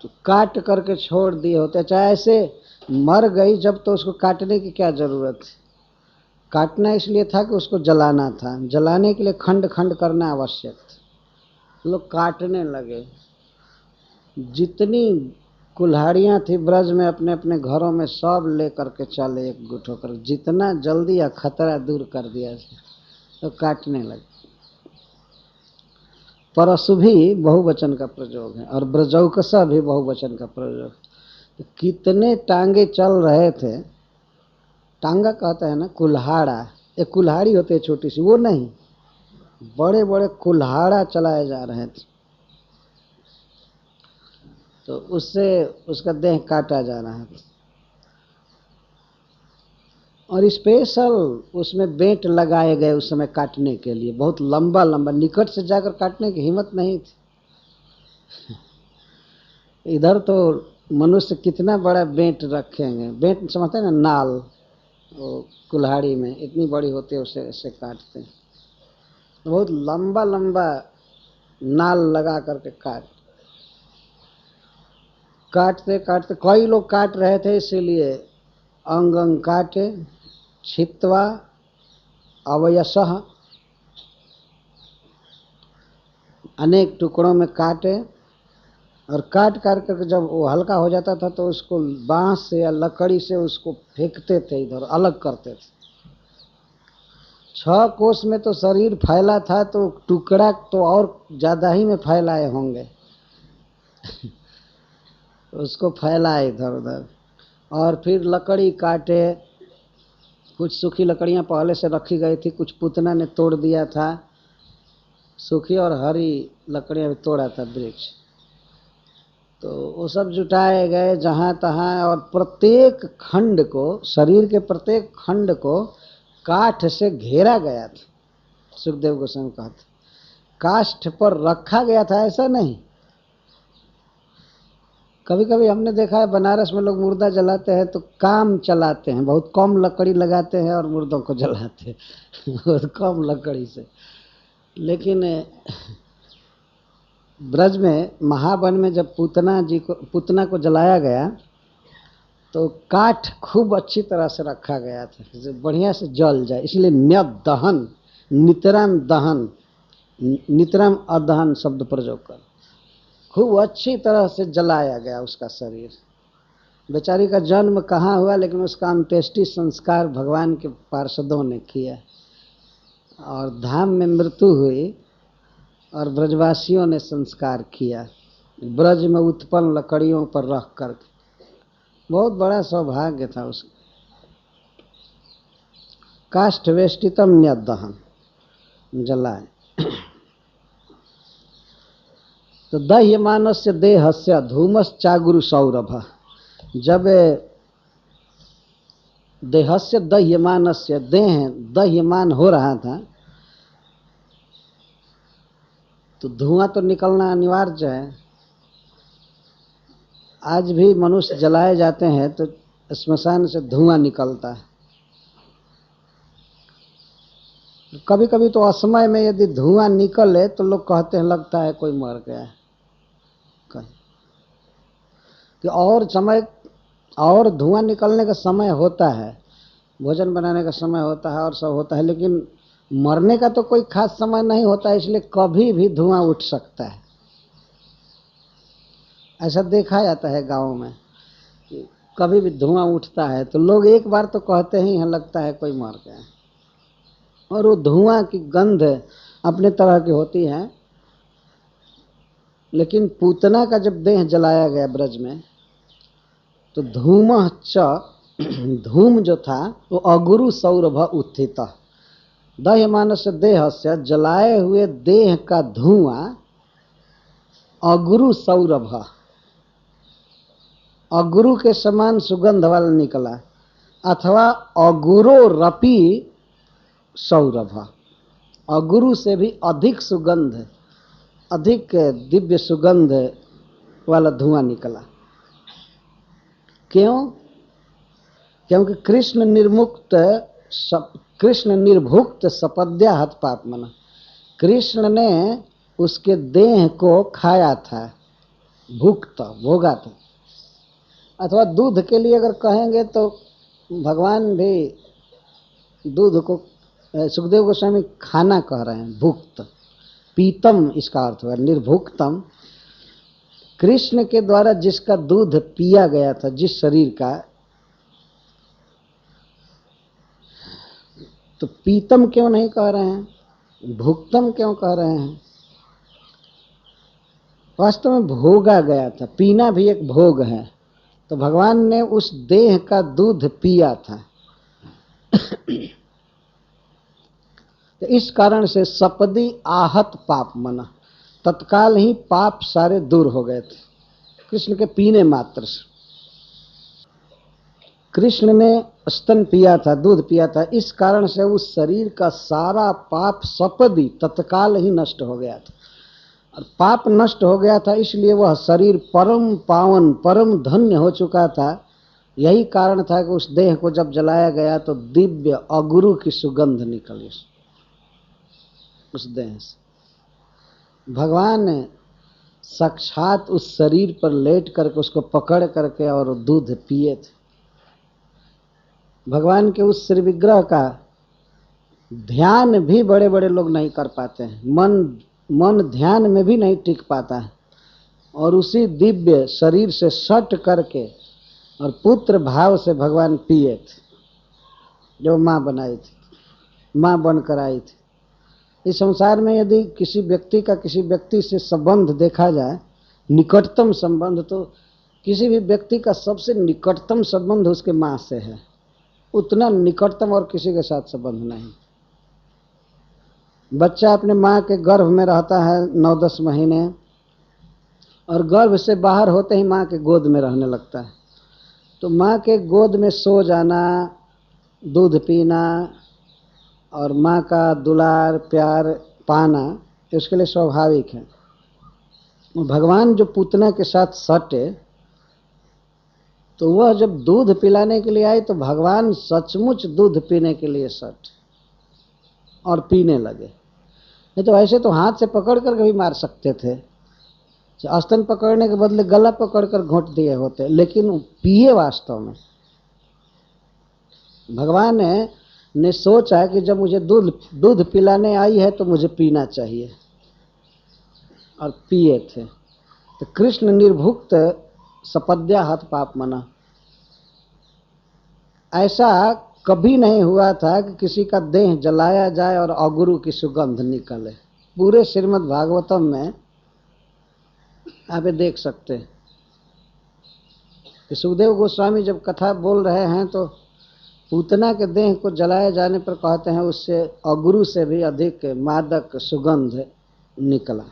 तो काट करके छोड़ दिए होते। चाहे ऐसे मर गई जब तो उसको काटने की क्या जरूरत है। काटना इसलिए था कि उसको जलाना था, जलाने के लिए खंड खंड करना आवश्यक था। लोग काटने लगे। जितनी कुल्हाड़ियाँ थी ब्रज में अपने अपने घरों में सब ले करके चले एकजुट होकर, जितना जल्दी या खतरा दूर कर दिया तो काटने लगे। परशु भी बहुवचन का प्रयोग है और ब्रजौकसा भी बहुवचन का प्रयोग। तो कितने टांगे चल रहे थे। टांगा कहता है ना कुल्हाड़ा, एक कुल्हाड़ी होती है छोटी सी, वो नहीं, बड़े बड़े कुल्हाड़ा चलाए जा रहे थे। तो उससे उसका देह काटा जा रहा है। और स्पेशल उसमें बेंट लगाए गए उस समय काटने के लिए, बहुत लंबा लंबा, निकट से जाकर काटने की हिम्मत नहीं थी। इधर तो मनुष्य कितना बड़ा बेंट रखेंगे, बेंट समझते हैं ना, नाल, वो कुल्हाड़ी में इतनी बड़ी होती है, उसे ऐसे काटते हैं। बहुत लंबा लंबा नाल लगा करके काटते काटते कई लोग काट रहे थे, इसीलिए अंग अंग काटे, छित्वा अवयसः, अनेक टुकड़ों में काटे। और काट काट कर जब वो हल्का हो जाता था तो उसको बांस से या लकड़ी से उसको फेंकते थे, इधर अलग करते थे। 6 कोस में तो शरीर फैला था, तो टुकड़ा तो और ज्यादा ही में फैलाए होंगे। उसको फैलाए इधर उधर। और फिर लकड़ी काटे, कुछ सूखी लकड़ियां पहले से रखी गई थी, कुछ पूतना ने तोड़ दिया था, सूखी और हरी लकड़ियां भी तोड़ा था वृक्ष। तो वो सब जुटाए गए जहां तहां, और प्रत्येक खंड को, शरीर के प्रत्येक खंड को काठ से घेरा गया था। सुखदेव गोस्वामी कहते काष्ठ पर रखा गया था, ऐसा नहीं। कभी कभी हमने देखा है बनारस में लोग मुर्दा जलाते हैं तो काम चलाते हैं, बहुत कम लकड़ी लगाते हैं और मुर्दों को जलाते हैं बहुत कम लकड़ी से। लेकिन ब्रज में महावन में जब पूतना को जलाया गया तो काठ खूब अच्छी तरह से रखा गया था, बढ़िया से जल जाए, इसलिए न्यद दहन, नितराम दहन, नितराम अदहन शब्द प्रयोग कर खूब अच्छी तरह से जलाया गया उसका शरीर। बेचारी का जन्म कहाँ हुआ, लेकिन उसका अंत्येष्टि संस्कार भगवान के पार्षदों ने किया, और धाम में मृत्यु हुई और ब्रजवासियों ने संस्कार किया, ब्रज में उत्पन्न लकड़ियों पर रख करके। बहुत बड़ा सौभाग्य था उसका। काष्ठ वेष्टितम न्यदहन, जलाए। तो दह्यमानस्य देहस्य धूमश्चागुरु सौरभ, जब देहस्य दह्यमानस्य, देह दह्यमान हो रहा था तो धुआं तो निकलना अनिवार्य है। आज भी मनुष्य जलाए जाते हैं तो श्मशान से धुआं निकलता है। कभी कभी तो असमय में यदि धुआं निकले तो लोग कहते हैं लगता है कोई मर गया है। कि और समय, और धुआं निकलने का समय होता है, भोजन बनाने का समय होता है और सब होता है, लेकिन मरने का तो कोई खास समय नहीं होता, इसलिए कभी भी धुआं उठ सकता है। ऐसा देखा जाता है गाँव में, कभी भी धुआं उठता है तो लोग एक बार तो कहते ही हैं लगता है कोई मर गया। और वो धुआं की गंध अपने तरह की होती है। लेकिन पूतना का जब देह जलाया गया ब्रज में तो धूमः च, धूम जो था वो अगुरु सौरभ उत्थित, दह्यमानस्य देहस्य, जलाए हुए देह का धुआं अगुरु सौरभ, अगुरु के समान सुगंध वाला निकला, अथवा अगुरो रपि सौरभ, अगुरु से भी अधिक सुगंध, अधिक दिव्य सुगंध वाला धुआं निकला। क्यों? क्योंकि कृष्ण निर्भुक्त सपद्या हत पाप मना। कृष्ण ने उसके देह को खाया था, भुक्त भोगा था। अथवा दूध के लिए अगर कहेंगे तो भगवान भी दूध को सुखदेव गोस्वामी खाना कह रहे हैं, भुक्त। पीतम इसका अर्थ हुआ निर्भुक्तम। कृष्ण के द्वारा जिसका दूध पिया गया था, जिस शरीर का, तो पीतम क्यों नहीं कह रहे हैं, भुक्तम क्यों कह रहे हैं? वास्तव में भोगा गया था, पीना भी एक भोग है। तो भगवान ने उस देह का दूध पिया था। तो इस कारण से सपदी आहत पाप मना, तत्काल ही पाप सारे दूर हो गए थे कृष्ण के पीने मात्र से। कृष्ण ने स्तन पिया था, दूध पिया था, इस कारण से उस शरीर का सारा पाप सपदी तत्काल ही नष्ट हो गया था। और पाप नष्ट हो गया था इसलिए वह शरीर परम पावन परम धन्य हो चुका था। यही कारण था कि उस देह को जब जलाया गया तो दिव्य अगुरु की सुगंध निकली उस देह से। भगवान ने साक्षात उस शरीर पर लेट करके उसको पकड़ करके और दूध पिए थे। भगवान के उस श्री विग्रह का ध्यान भी बड़े बड़े लोग नहीं कर पाते हैं, मन ध्यान में भी नहीं टिक पाता है। और उसी दिव्य शरीर से सट करके और पुत्र भाव से भगवान पिए थे, जो माँ बनाई थी, माँ बनकर आई थी। इस संसार में यदि किसी व्यक्ति का किसी व्यक्ति से संबंध देखा जाए, निकटतम संबंध, तो किसी भी व्यक्ति का सबसे निकटतम संबंध उसके माँ से है। उतना निकटतम और किसी के साथ संबंध नहीं। बच्चा अपने माँ के गर्भ में रहता है 9-10 महीने, और गर्भ से बाहर होते ही माँ के गोद में रहने लगता है। तो माँ के गोद में सो जाना, दूध पीना और माँ का दुलार प्यार पाना उसके लिए स्वाभाविक है। भगवान जो पूतना के साथ सटे, तो वह जब दूध पिलाने के लिए आई तो भगवान सचमुच दूध पीने के लिए सट और पीने लगे। नहीं तो ऐसे तो हाथ से पकड़ कर भी मार सकते थे, स्तन पकड़ने के बदले गला पकड़ कर घोंट दिए होते, लेकिन पिए वास्तव में। भगवान ने सोचा कि जब मुझे दूध पिलाने आई है तो मुझे पीना चाहिए, और पिए थे। तो कृष्ण निर्भुक्त सपद्या हत पाप मना। ऐसा कभी नहीं हुआ था कि किसी का देह जलाया जाए और अगुरु की सुगंध निकले। पूरे श्रीमद् भागवतम में आप देख सकते हैं कि सुखदेव गोस्वामी जब कथा बोल रहे हैं तो पूतना के देह को जलाए जाने पर कहते हैं उससे अगुरु से भी अधिक मादक सुगंध निकला।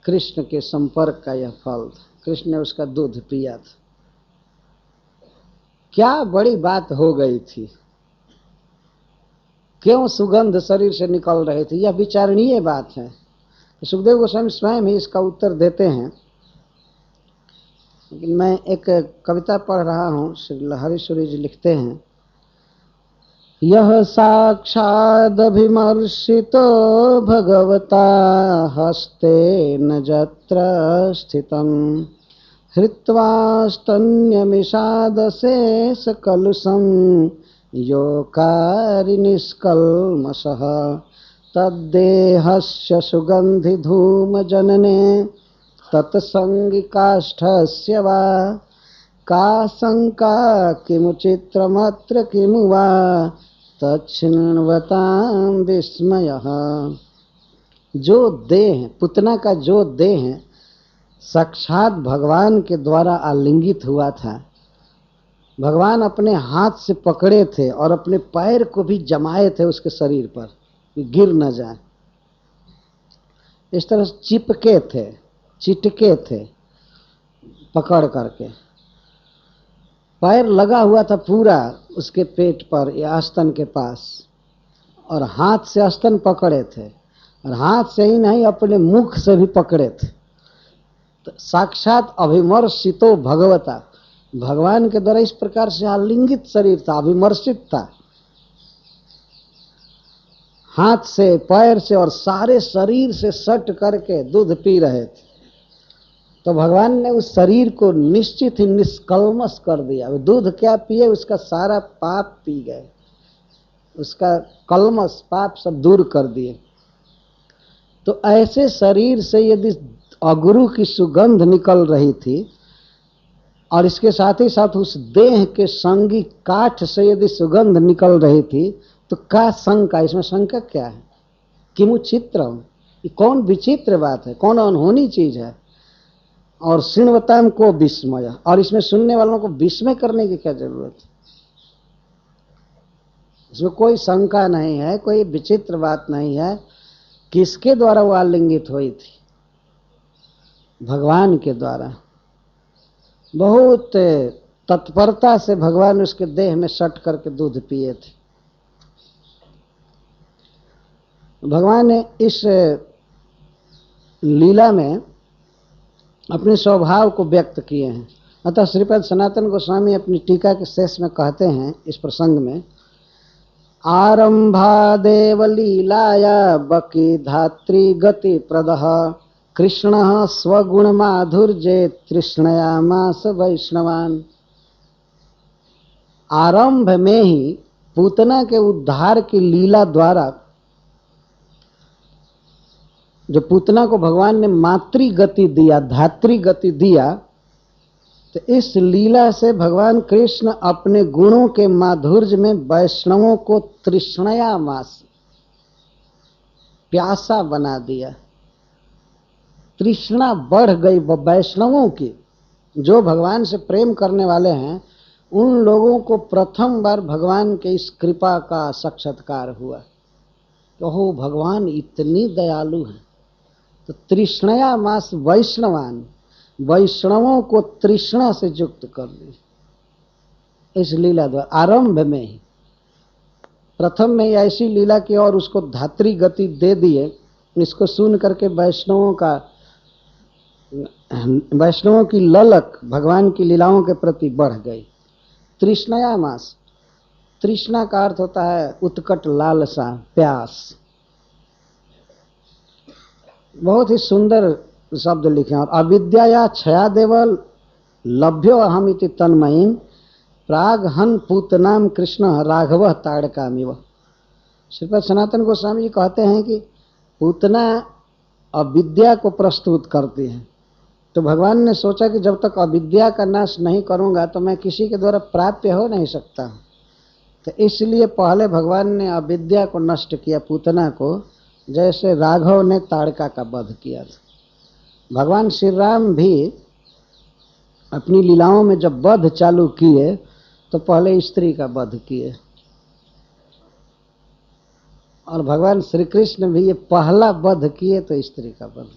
कृष्ण के संपर्क का यह फल था। कृष्ण ने उसका दूध पिया था। क्या बड़ी बात हो गई थी, क्यों सुगंध शरीर से निकल रही थी, यह विचारणीय बात है। सुखदेव गोस्वामी स्वयं ही इसका उत्तर देते हैं। लेकिन मैं एक कविता पढ़ रहा हूँ, श्री लहरीश्वरी जी लिखते हैं, यह साक्षादभिमर्शितो भगवता हस्तेन जत्र स्थितं हृत्वास्तन्यमिषादशेषकलुषं योकारिनिष्कल्मषः तद्देहस्य सुगन्धिधूमजनने तत्संगिकाष्ठस्य वा का शंका किमुचित्रमत्र किमु वा तच्छृण्वतां विस्मयः। जो देह, पूतना का जो देह साक्षात भगवान के द्वारा आलिंगित हुआ था, भगवान अपने हाथ से पकड़े थे और अपने पैर को भी जमाए थे उसके शरीर पर कि गिर न जाए। इस तरह चिपके थे, चिटके थे पकड़ करके। पैर लगा हुआ था पूरा उसके पेट पर या स्तन के पास, और हाथ से स्तन पकड़े थे, और हाथ से ही नहीं अपने मुख से भी पकड़े थे। साक्षात अभिमर्शितो भगवता, भगवान के द्वारा इस प्रकार से आलिंगित शरीर था, अभिमर्शित था, हाथ से पैर से और सारे शरीर से सट करके दूध पी रहे थे। तो भगवान ने उस शरीर को निश्चित ही निष्कल्मश कर दिया। दूध क्या पिए, उसका सारा पाप पी गए, उसका कल्मश पाप सब दूर कर दिए। तो ऐसे शरीर से यदि अगुरु की सुगंध निकल रही थी और इसके साथ ही साथ उस देह के संगी काठ से यदि सुगंध निकल रही थी, तो क्या शंका, इसमें शंका क्या है? किमु चित्रम, ये कौन विचित्र बात है, कौन अनहोनी चीज है। और शृण्वताम को विस्मय, और इसमें सुनने वालों को विस्मय करने की क्या जरूरत है? इसमें कोई शंका नहीं है, कोई विचित्र बात नहीं है। किसके द्वारा वो आलिंगित हुई थी? भगवान के द्वारा। बहुत तत्परता से भगवान उसके देह में सट करके दूध पिए थे। भगवान ने इस लीला में अपने स्वभाव को व्यक्त किए हैं। अतः श्रीपद सनातन गोस्वामी अपनी टीका के शेष में कहते हैं इस प्रसंग में, आरंभादेव लीलाया बकी धात्री गति प्रदः कृष्ण स्वगुण माधुर्ये तृष्णयामास वैष्णवान। आरंभ में ही पूतना के उद्धार की लीला द्वारा, जो पूतना को भगवान ने मातृ गति दिया, धात्री गति दिया, तो इस लीला से भगवान कृष्ण अपने गुणों के माधुर्य में वैष्णवों को तृष्णयामास, प्यासा बना दिया। तृष्णा बढ़ गई वैष्णवों की, जो भगवान से प्रेम करने वाले हैं, उन लोगों को प्रथम बार भगवान के इस कृपा का साक्षात्कार हुआ। तो हो भगवान इतनी दयालु हैं। तो तृष्णया मास वैष्णवान, वैष्णवों को तृष्णा से युक्त कर दी इस लीला द्वारा। आरंभ में ही, प्रथम में ही ऐसी लीला की और उसको धात्री गति दे दिए। इसको सुन करके वैष्णवों की ललक भगवान की लीलाओं के प्रति बढ़ गई। तृष्णया मास, तृष्णा का अर्थ होता है उत्कट लालसा, प्यास। बहुत ही सुंदर शब्द लिखे। और अविद्या क्षयादेव लभ्यो अहमिति तन्मयीम प्राग हन पूतनाम कृष्ण राघव ताड़कामिव। श्रीपद सनातन गोस्वामी जी कहते हैं कि पूतना अविद्या को प्रस्तुत करती है। तो भगवान ने सोचा कि जब तक अविद्या का नाश नहीं करूंगा तो मैं किसी के द्वारा प्राप्य हो नहीं सकता। तो इसलिए पहले भगवान ने अविद्या को नष्ट किया, पूतना को, जैसे राघव ने ताड़का का वध किया था। भगवान श्री राम भी अपनी लीलाओं में जब वध चालू किए तो पहले स्त्री का वध किए, और भगवान श्री कृष्ण भी ये पहला वध किए तो स्त्री का वध,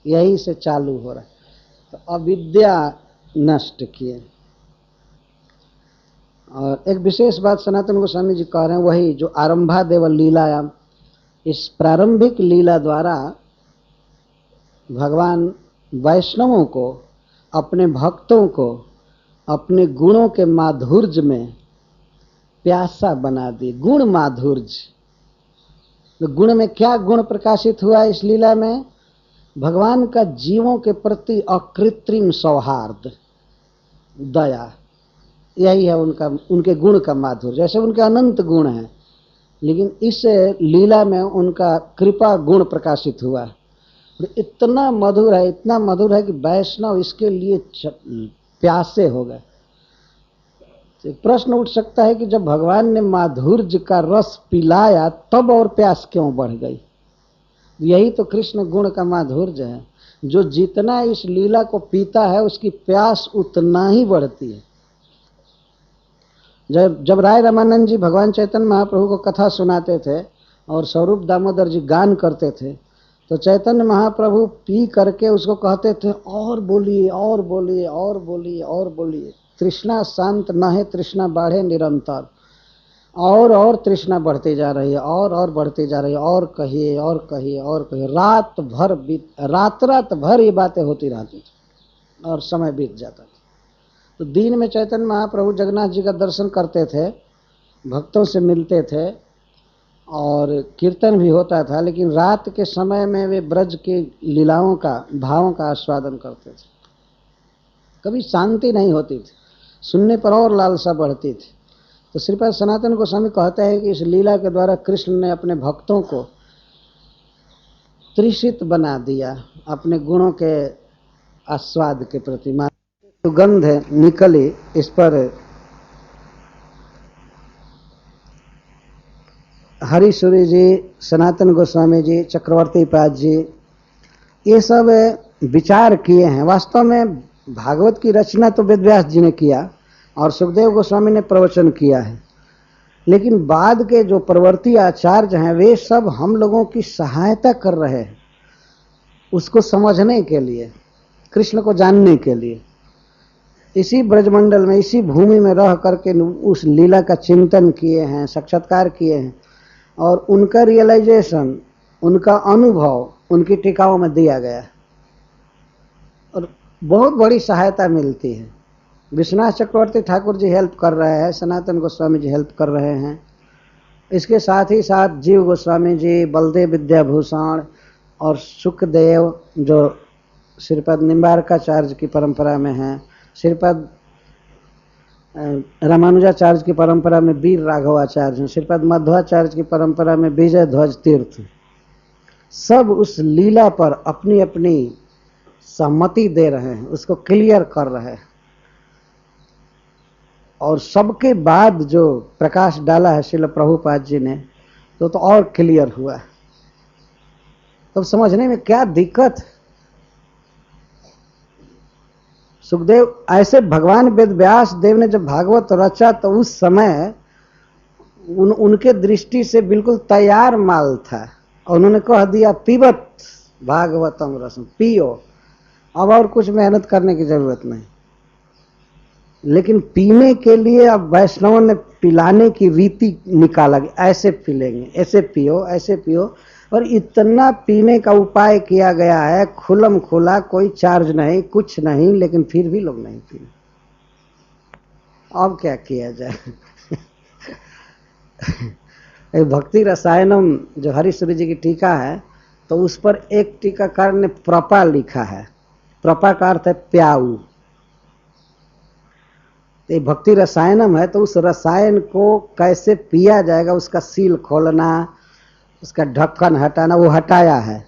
यही से चालू हो रहा है। तो अविद्या नष्ट किए। और एक विशेष बात सनातन गोस्वामी जी कह रहे हैं, वही जो आरंभादेव लीलायाम, इस प्रारंभिक लीला द्वारा भगवान वैष्णवों को, अपने भक्तों को अपने गुणों के माधुर्य में प्यासा बना दिए। गुण माधुर्य, तो गुण में क्या गुण प्रकाशित हुआ इस लीला में? भगवान का जीवों के प्रति अकृत्रिम सौहार्द, दया, यही है उनके गुण का माधुर्य। जैसे उनके अनंत गुण हैं, लेकिन इस लीला में उनका कृपा गुण प्रकाशित हुआ। इतना मधुर है, इतना मधुर है कि वैष्णव इसके लिए प्यासे हो गए। प्रश्न उठ सकता है कि जब भगवान ने माधुर्य का रस पिलाया तब और प्यास क्यों बढ़ गई? यही तो कृष्ण गुण का माधुर्य है। जो जितना इस लीला को पीता है उसकी प्यास उतना ही बढ़ती है। जब राय रामानंद जी भगवान चैतन्य महाप्रभु को कथा सुनाते थे और स्वरूप दामोदर जी गान करते थे, तो चैतन्य महाप्रभु पी करके उसको कहते थे, और बोलिए, और बोलिए, और बोलिए, और बोलिए, तृष्णा शांत न है, तृष्णा बढ़े निरंतर। और तृष्णा बढ़ती जा रही है, और बढ़ती जा रही है, और कहिए और कहिए और कहिए। रात रात भर ये बातें होती रहती थी और समय बीत जाता था। तो दिन में चैतन्य महाप्रभु जगन्नाथ जी का दर्शन करते थे, भक्तों से मिलते थे और कीर्तन भी होता था, लेकिन रात के समय में वे ब्रज की लीलाओं का, भावों का आस्वादन करते थे। कभी शांति नहीं होती थी, सुनने पर और लालसा बढ़ती थी। तो श्रीपाद सनातन गोस्वामी कहते हैं कि इस लीला के द्वारा कृष्ण ने अपने भक्तों को तृषित बना दिया अपने गुणों के आस्वाद के प्रति। सुगंध निकली इस पर हरीशूरी जी, सनातन गोस्वामी जी, चक्रवर्ती पाद जी, ये सब विचार किए हैं। वास्तव में भागवत की रचना तो वेदव्यास जी ने किया और सुखदेव गोस्वामी ने प्रवचन किया है, लेकिन बाद के जो प्रवर्ती आचार्य हैं वे सब हम लोगों की सहायता कर रहे हैं उसको समझने के लिए, कृष्ण को जानने के लिए। इसी ब्रजमंडल में, इसी भूमि में रह करके उस लीला का चिंतन किए हैं, साक्षात्कार किए हैं और उनका रियलाइजेशन, उनका अनुभव उनकी टीकाओं में दिया गया और बहुत बड़ी सहायता मिलती है। विश्वनाथ चक्रवर्ती ठाकुर जी हेल्प कर रहे हैं, सनातन गोस्वामी जी हेल्प कर रहे हैं, इसके साथ ही साथ जीव गोस्वामी जी, बलदेव विद्याभूषण और सुखदेव जो श्रीपद निम्बारकाचार्य की परंपरा में हैं, श्रीपद रामानुजाचार्य की परंपरा में वीर राघवाचार्य हैं, श्रीपद मध्वाचार्य की परंपरा में विजय ध्वज तीर्थ, सब उस लीला पर अपनी अपनी सहमति दे रहे हैं, उसको क्लियर कर रहे हैं। और सबके बाद जो प्रकाश डाला है श्रील प्रभुपाद जी ने तो और क्लियर हुआ। तब समझने में क्या दिक्कत। सुखदेव ऐसे भगवान वेद व्यास देव ने जब भागवत रचा तो उस समय उनके दृष्टि से बिल्कुल तैयार माल था और उन्होंने कह दिया पीबत भागवतम रसम, पियो, अब और कुछ मेहनत करने की जरूरत नहीं। लेकिन पीने के लिए अब वैष्णवों ने पिलाने की रीति निकाला, ऐसे पिलेंगे, ऐसे पियो, ऐसे पियो, और इतना पीने का उपाय किया गया है खुलम खुला, कोई चार्ज नहीं, कुछ नहीं, लेकिन फिर भी लोग नहीं पी। अब क्या किया जाए। भक्ति रसायनम जो हरीश्वरी जी की टीका है तो उस पर एक टीकाकार ने प्रपा लिखा है, प्रपा का अर्थ है प्याऊ। ये भक्ति रसायनम है तो उस रसायन को कैसे पिया जाएगा, उसका सील खोलना, उसका ढक्कन हटाना, वो हटाया है,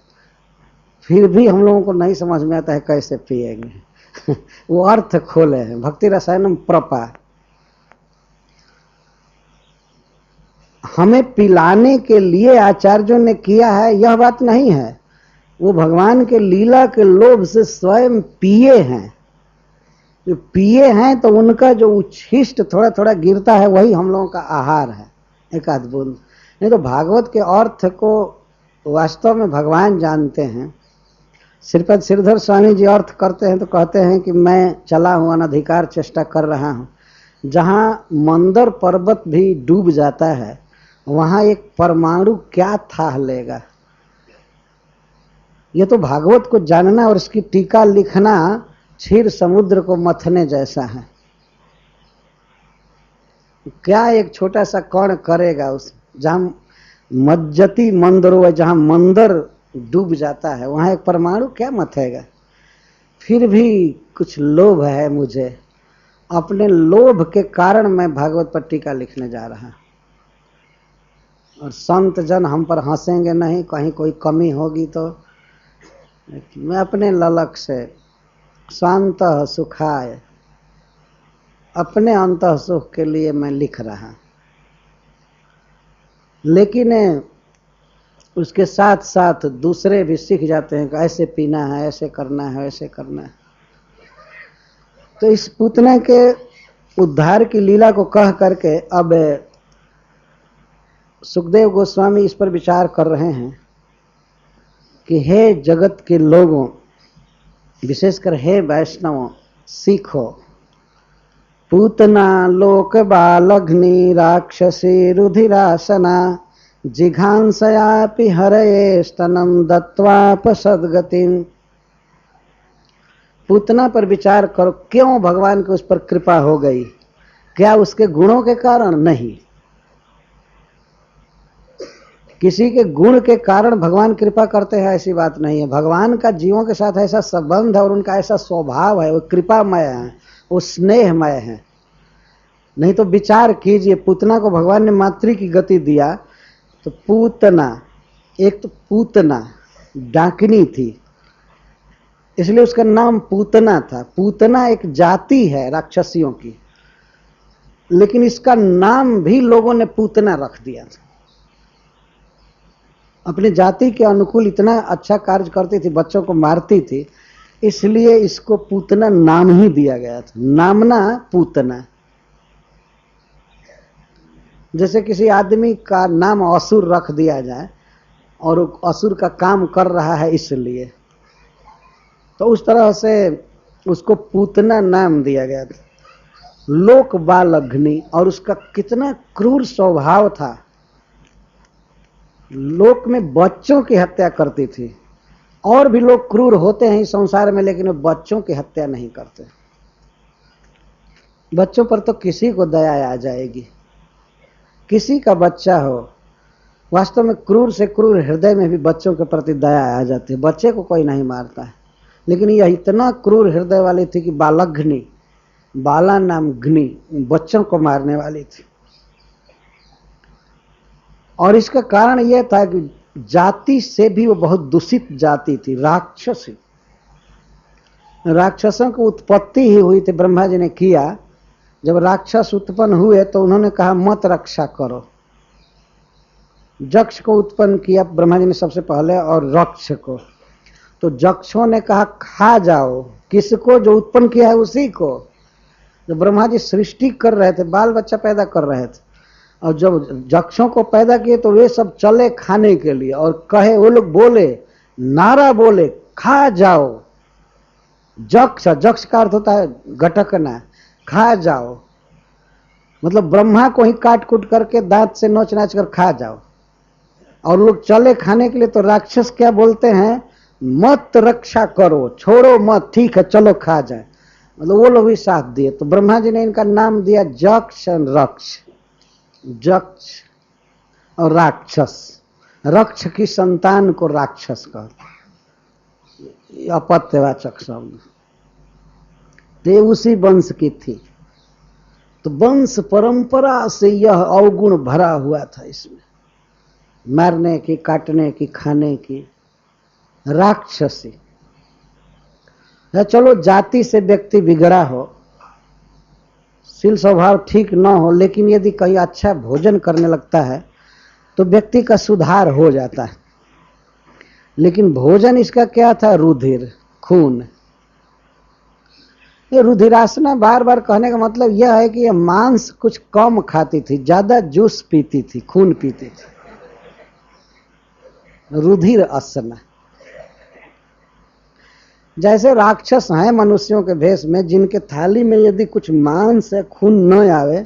फिर भी हम लोगों को नहीं समझ में आता है कैसे पिएंगे। वो अर्थ खोले हैं, भक्ति रसायनम प्रपा। हमें पिलाने के लिए आचार्यों ने किया है यह बात नहीं है, वो भगवान के लीला के लोभ से स्वयं पिए हैं। जो पिए हैं तो उनका जो उच्छिष्ट थोड़ा थोड़ा गिरता है वही हम लोगों का आहार है, एक आध बूंद। नहीं तो भागवत के अर्थ को वास्तव में भगवान जानते हैं। श्रीपद श्रीधर स्वामी जी अर्थ करते हैं तो कहते हैं कि मैं चला हूँ, अनधिकार चेष्टा कर रहा हूँ, जहाँ मंदर पर्वत भी डूब जाता है वहाँ एक परमाणु क्या था लेगा। ये तो भागवत को जानना और इसकी टीका लिखना क्षीर समुद्र को मथने जैसा है। क्या एक छोटा सा कण करेगा उस, जहाँ मज्जती मंदरो है, जहाँ मंदर डूब जाता है वहाँ एक परमाणु क्या मथेगा। फिर भी कुछ लोभ है मुझे, अपने लोभ के कारण मैं भागवत पर टीका लिखने जा रहा। और संत जन हम पर हंसेंगे नहीं, कहीं कोई कमी होगी तो। मैं अपने ललक से स्वांत सुखाय, अपने अंत सुख के लिए मैं लिख रहा। लेकिन उसके साथ साथ दूसरे भी सीख जाते हैं कि ऐसे पीना है, ऐसे करना है, ऐसे करना है। तो इस पूतना के उद्धार की लीला को कह करके अब सुखदेव गोस्वामी इस पर विचार कर रहे हैं कि हे जगत के लोगों, विशेषकर हे वैष्णवों, सीखो। पूतना लोक बालग्नि राक्षसी रुधिरासना जिघांसयापि हरये स्तनम दत्वापसद्गतिम। पूतना पर विचार करो, क्यों भगवान की उस पर कृपा हो गई? क्या उसके गुणों के कारण? नहीं। किसी के गुण के कारण भगवान कृपा करते हैं ऐसी बात नहीं है। भगवान का जीवों के साथ ऐसा संबंध है और उनका ऐसा स्वभाव है, वो कृपामय है, वो स्नेहमय है। नहीं तो विचार कीजिए, पूतना को भगवान ने मातृ की गति दिया, तो पूतना, एक तो पूतना डाकिनी थी, इसलिए उसका नाम पूतना था। पूतना एक जाति है राक्षसियों की, लेकिन इसका नाम भी लोगों ने पूतना रख दिया था। अपनी जाति के अनुकूल इतना अच्छा कार्य करती थी, बच्चों को मारती थी, इसलिए इसको पूतना नाम ही दिया गया था। नामना पूतना। जैसे किसी आदमी का नाम असुर रख दिया जाए और असुर का काम कर रहा है इसलिए, तो उस तरह से उसको पूतना नाम दिया गया था। लोक बालग्नि, और उसका कितना क्रूर स्वभाव था। लोक में बच्चों की हत्या करती थी। और भी लोग क्रूर होते हैं इस संसार में, लेकिन वो बच्चों की हत्या नहीं करते। बच्चों पर तो किसी को दया आ जाएगी, किसी का बच्चा हो। वास्तव में क्रूर से क्रूर हृदय में भी बच्चों के प्रति दया आ जाती है। बच्चे को कोई नहीं मारता है, लेकिन यह इतना क्रूर हृदय वाली थी कि बालग्नि, बाला नाम ग्नि, बच्चों को मारने वाली थी। और इसका कारण यह था कि जाति से भी वो बहुत दूषित जाति थी, राक्षसी। राक्षसों की उत्पत्ति ही हुई थी, ब्रह्मा जी ने किया। जब राक्षस उत्पन्न हुए तो उन्होंने कहा मत रक्षा करो। जक्ष को उत्पन्न किया ब्रह्मा जी ने सबसे पहले, और रक्ष को। तो जक्षों ने कहा खा जाओ। किसको? जो उत्पन्न किया है उसी को। जब ब्रह्मा जी सृष्टि कर रहे थे, बाल बच्चा पैदा कर रहे थे, और जब जक्षों को पैदा किए तो वे सब चले खाने के लिए, और कहे, वो लोग बोले, नारा बोले, खा जाओ। जक्ष, जक्ष का अर्थ होता है गटकना, खा जाओ मतलब ब्रह्मा को ही काट कूट करके दांत से नोच नाच कर खा जाओ। और लोग चले खाने के लिए, तो राक्षस क्या बोलते हैं? मत रक्षा करो, छोड़ो मत, ठीक है चलो खा जाए। मतलब वो लोग भी साथ दिए। तो ब्रह्मा जी ने इनका नाम दिया जक्ष और रक्ष। जक्ष और राक्षस, रक्ष की संतान को राक्षस कहते, अपत्यवाचक शब्द। ते उसी वंश की थी। तो वंश परंपरा से यह अवगुण भरा हुआ था इसमें, मारने की, काटने की, खाने की, राक्षसी। चलो जाति से व्यक्ति बिगड़ा हो, शील स्वभाव ठीक न हो, लेकिन यदि कहीं अच्छा भोजन करने लगता है तो व्यक्ति का सुधार हो जाता है। लेकिन भोजन इसका क्या था? रुधिर, खून। ये रुधिरासना बार बार कहने का मतलब यह है कि यह मांस कुछ कम खाती थी, ज्यादा जूस पीती थी, खून पीती थी। रुधिर असना। जैसे राक्षस हैं मनुष्यों के भेष में, जिनके थाली में यदि कुछ मांस या खून न आवे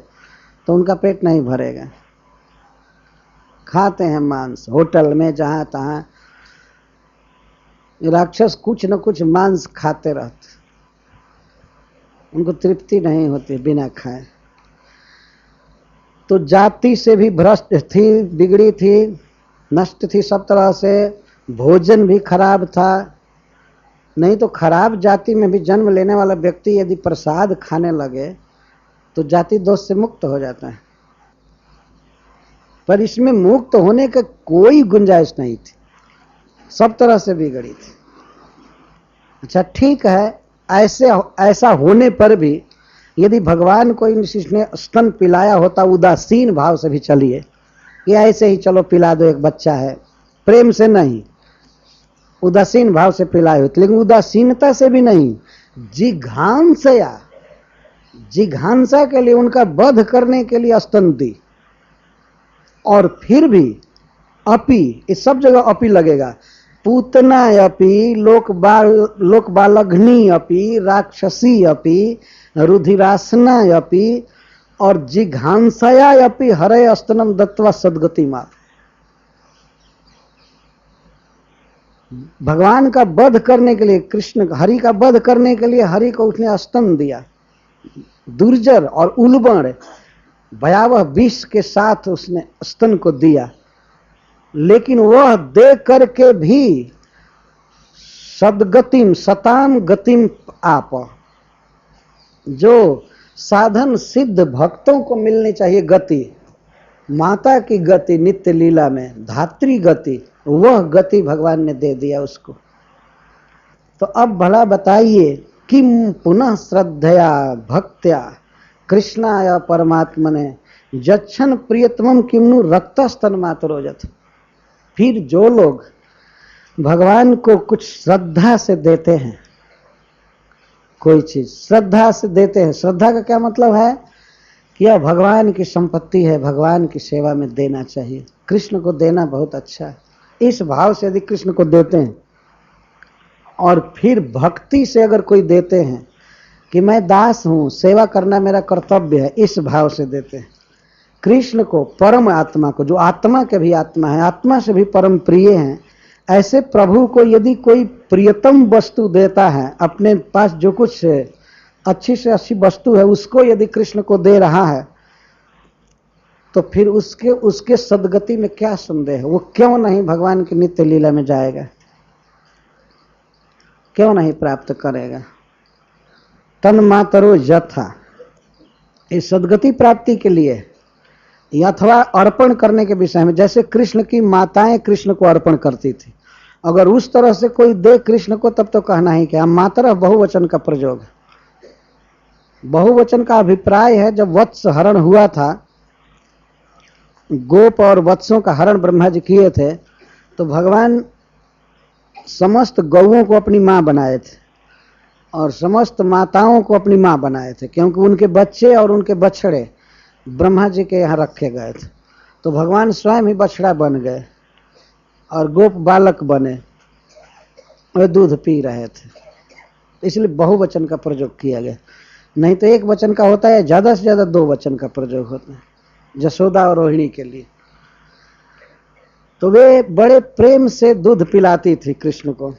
तो उनका पेट नहीं भरेगा। खाते हैं मांस होटल में, जहां तहां राक्षस कुछ न कुछ मांस खाते रहते, उनको तृप्ति नहीं होती बिना खाए। तो जाति से भी भ्रष्ट थी, बिगड़ी थी, नष्ट थी सब तरह से। भोजन भी खराब था। नहीं तो खराब जाति में भी जन्म लेने वाला व्यक्ति यदि प्रसाद खाने लगे तो जाति दोष से मुक्त हो जाता है, पर इसमें मुक्त होने का कोई गुंजाइश नहीं थी, सब तरह से बिगड़ी थी। अच्छा ठीक है, ऐसा होने पर भी यदि भगवान को इसने स्तन पिलाया होता उदासीन भाव से भी, चलिए कि ऐसे ही चलो पिला दो, एक बच्चा है, प्रेम से नहीं, उदासीन भाव से पिलाए होते, लेकिन उदासीनता से भी नहीं, जिघांसया, जिघांसा के लिए, उनका वध करने के लिए स्तन दी। और फिर भी अपि, इस सब जगह अपि लगेगा। पूतना अपि, लोक बालग्नि अपि, राक्षसी अपि, रुधिरासनायपि और जिघांसयायपि हरे अस्तनम दत्वा सद्गति मार। भगवान का वध करने के लिए, कृष्ण हरि का वध करने के लिए हरि को उसने स्तन दिया, दुर्जर और उल्बण भयावह विष के साथ उसने स्तन को दिया, लेकिन वह दे करके भी सदगतिम सताम गतिम आप, जो साधन सिद्ध भक्तों को मिलनी चाहिए गति, माता की गति नित्य लीला में, धात्री गति, वह गति भगवान ने दे दिया उसको। तो अब भला बताइए, किम पुनः श्रद्धया भक्त्या कृष्णाय परमात्मने जच्छन प्रियतमम किमनु रक्तस्तन मातरोजत। फिर जो लोग भगवान को कुछ श्रद्धा से देते हैं, कोई चीज श्रद्धा से देते हैं, श्रद्धा का क्या मतलब है कि यह भगवान की संपत्ति है, भगवान की सेवा में देना चाहिए, कृष्ण को देना बहुत अच्छा है, इस भाव से यदि कृष्ण को देते हैं, और फिर भक्ति से अगर कोई देते हैं कि मैं दास हूं, सेवा करना मेरा कर्तव्य है, इस भाव से देते हैं कृष्ण को, परम आत्मा को, जो आत्मा के भी आत्मा है, आत्मा से भी परम प्रिय हैं, ऐसे प्रभु को यदि कोई प्रियतम वस्तु देता है, अपने पास जो कुछ अच्छी से अच्छी वस्तु है उसको यदि कृष्ण को दे रहा है, तो फिर उसके सद्गति में क्या संदेह है? वो क्यों नहीं भगवान की नित्य लीला में जाएगा, क्यों नहीं प्राप्त करेगा? तन मातरो यथा, इस सद्गति प्राप्ति के लिए, अथवा अर्पण करने के विषय में, जैसे कृष्ण की माताएं कृष्ण को अर्पण करती थी, अगर उस तरह से कोई दे कृष्ण को, तब तो कहना ही क्या। मातरः बहुवचन का प्रयोग, बहुवचन का अभिप्राय है, जब वत्स हरण हुआ था, गोप और वत्सों का हरण ब्रह्मा जी किए थे, तो भगवान समस्त गौओं को अपनी मां बनाए थे और समस्त माताओं को अपनी मां बनाए थे, क्योंकि उनके बच्चे और उनके बछड़े ब्रह्मा जी के यहाँ रखे गए थे। तो भगवान स्वयं ही बछड़ा बन गए और गोप बालक बने और दूध पी रहे थे, इसलिए बहुवचन का प्रयोग किया गया। नहीं तो एक वचन का होता है, ज्यादा से ज्यादा दो वचन का प्रयोग होता है, जसोदा और रोहिणी के लिए। तो वे बड़े प्रेम से दूध पिलाती थी कृष्ण को,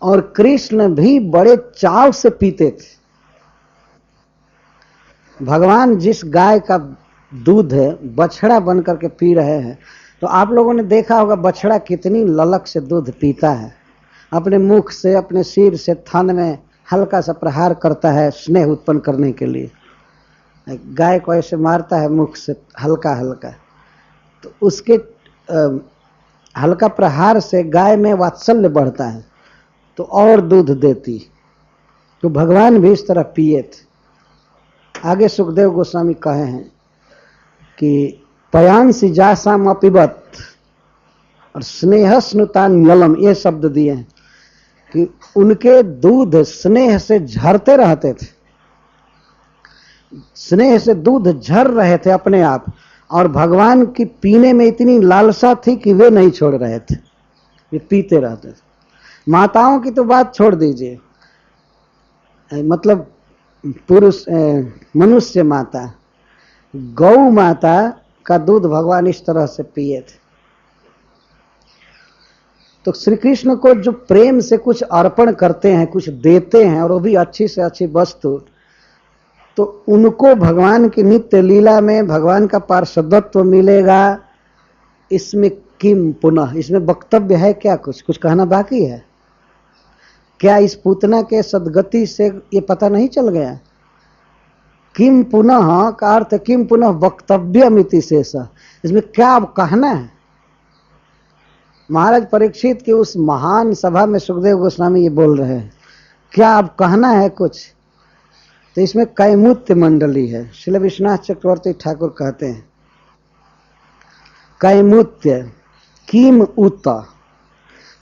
और कृष्ण भी बड़े चाव से पीते थे। भगवान जिस गाय का दूध है बछड़ा बन करके पी रहे हैं, तो आप लोगों ने देखा होगा बछड़ा कितनी ललक से दूध पीता है, अपने मुख से, अपने सिर से थन में हल्का सा प्रहार करता है स्नेह उत्पन्न करने के लिए। गाय को ऐसे मारता है मुख से हल्का हल्का, तो उसके हल्का प्रहार से गाय में वात्सल्य बढ़ता है, तो और दूध देती। तो भगवान भी इस तरह पिए थे। आगे सुखदेव गोस्वामी कहे हैं कि पयांसी जासाम अपिबत, और स्नेह स्नुतान यलम, ये शब्द दिए हैं कि उनके दूध स्नेह से झरते रहते थे, स्नेह से दूध झर रहे थे अपने आप, और भगवान की पीने में इतनी लालसा थी कि वे नहीं छोड़ रहे थे, वे पीते रहते थे। माताओं की तो बात छोड़ दीजिए, मतलब पुरुष मनुष्य माता, गौ माता का दूध भगवान इस तरह से पिए थे। तो श्री कृष्ण को जो प्रेम से कुछ अर्पण करते हैं, कुछ देते हैं, और वो भी अच्छी से अच्छी वस्तु, तो उनको भगवान की नित्य लीला में भगवान का पार्षदत्व मिलेगा। इसमें किम पुनः, इसमें वक्तव्य है क्या? कुछ कहना बाकी है क्या? इस पूतना के सद्गति से ये पता नहीं चल गया? किम पुनः का अर्थ किम पुनः वक्तव्यमिति शेष, इसमें क्या अब कहना है? महाराज परीक्षित की उस महान सभा में सुखदेव गोस्वामी ये बोल रहे हैं, क्या अब कहना है कुछ? तो इसमें कैमुत्य मंडली है। श्री विश्वनाथ चक्रवर्ती ठाकुर कहते हैं कैमुत्य किम उत,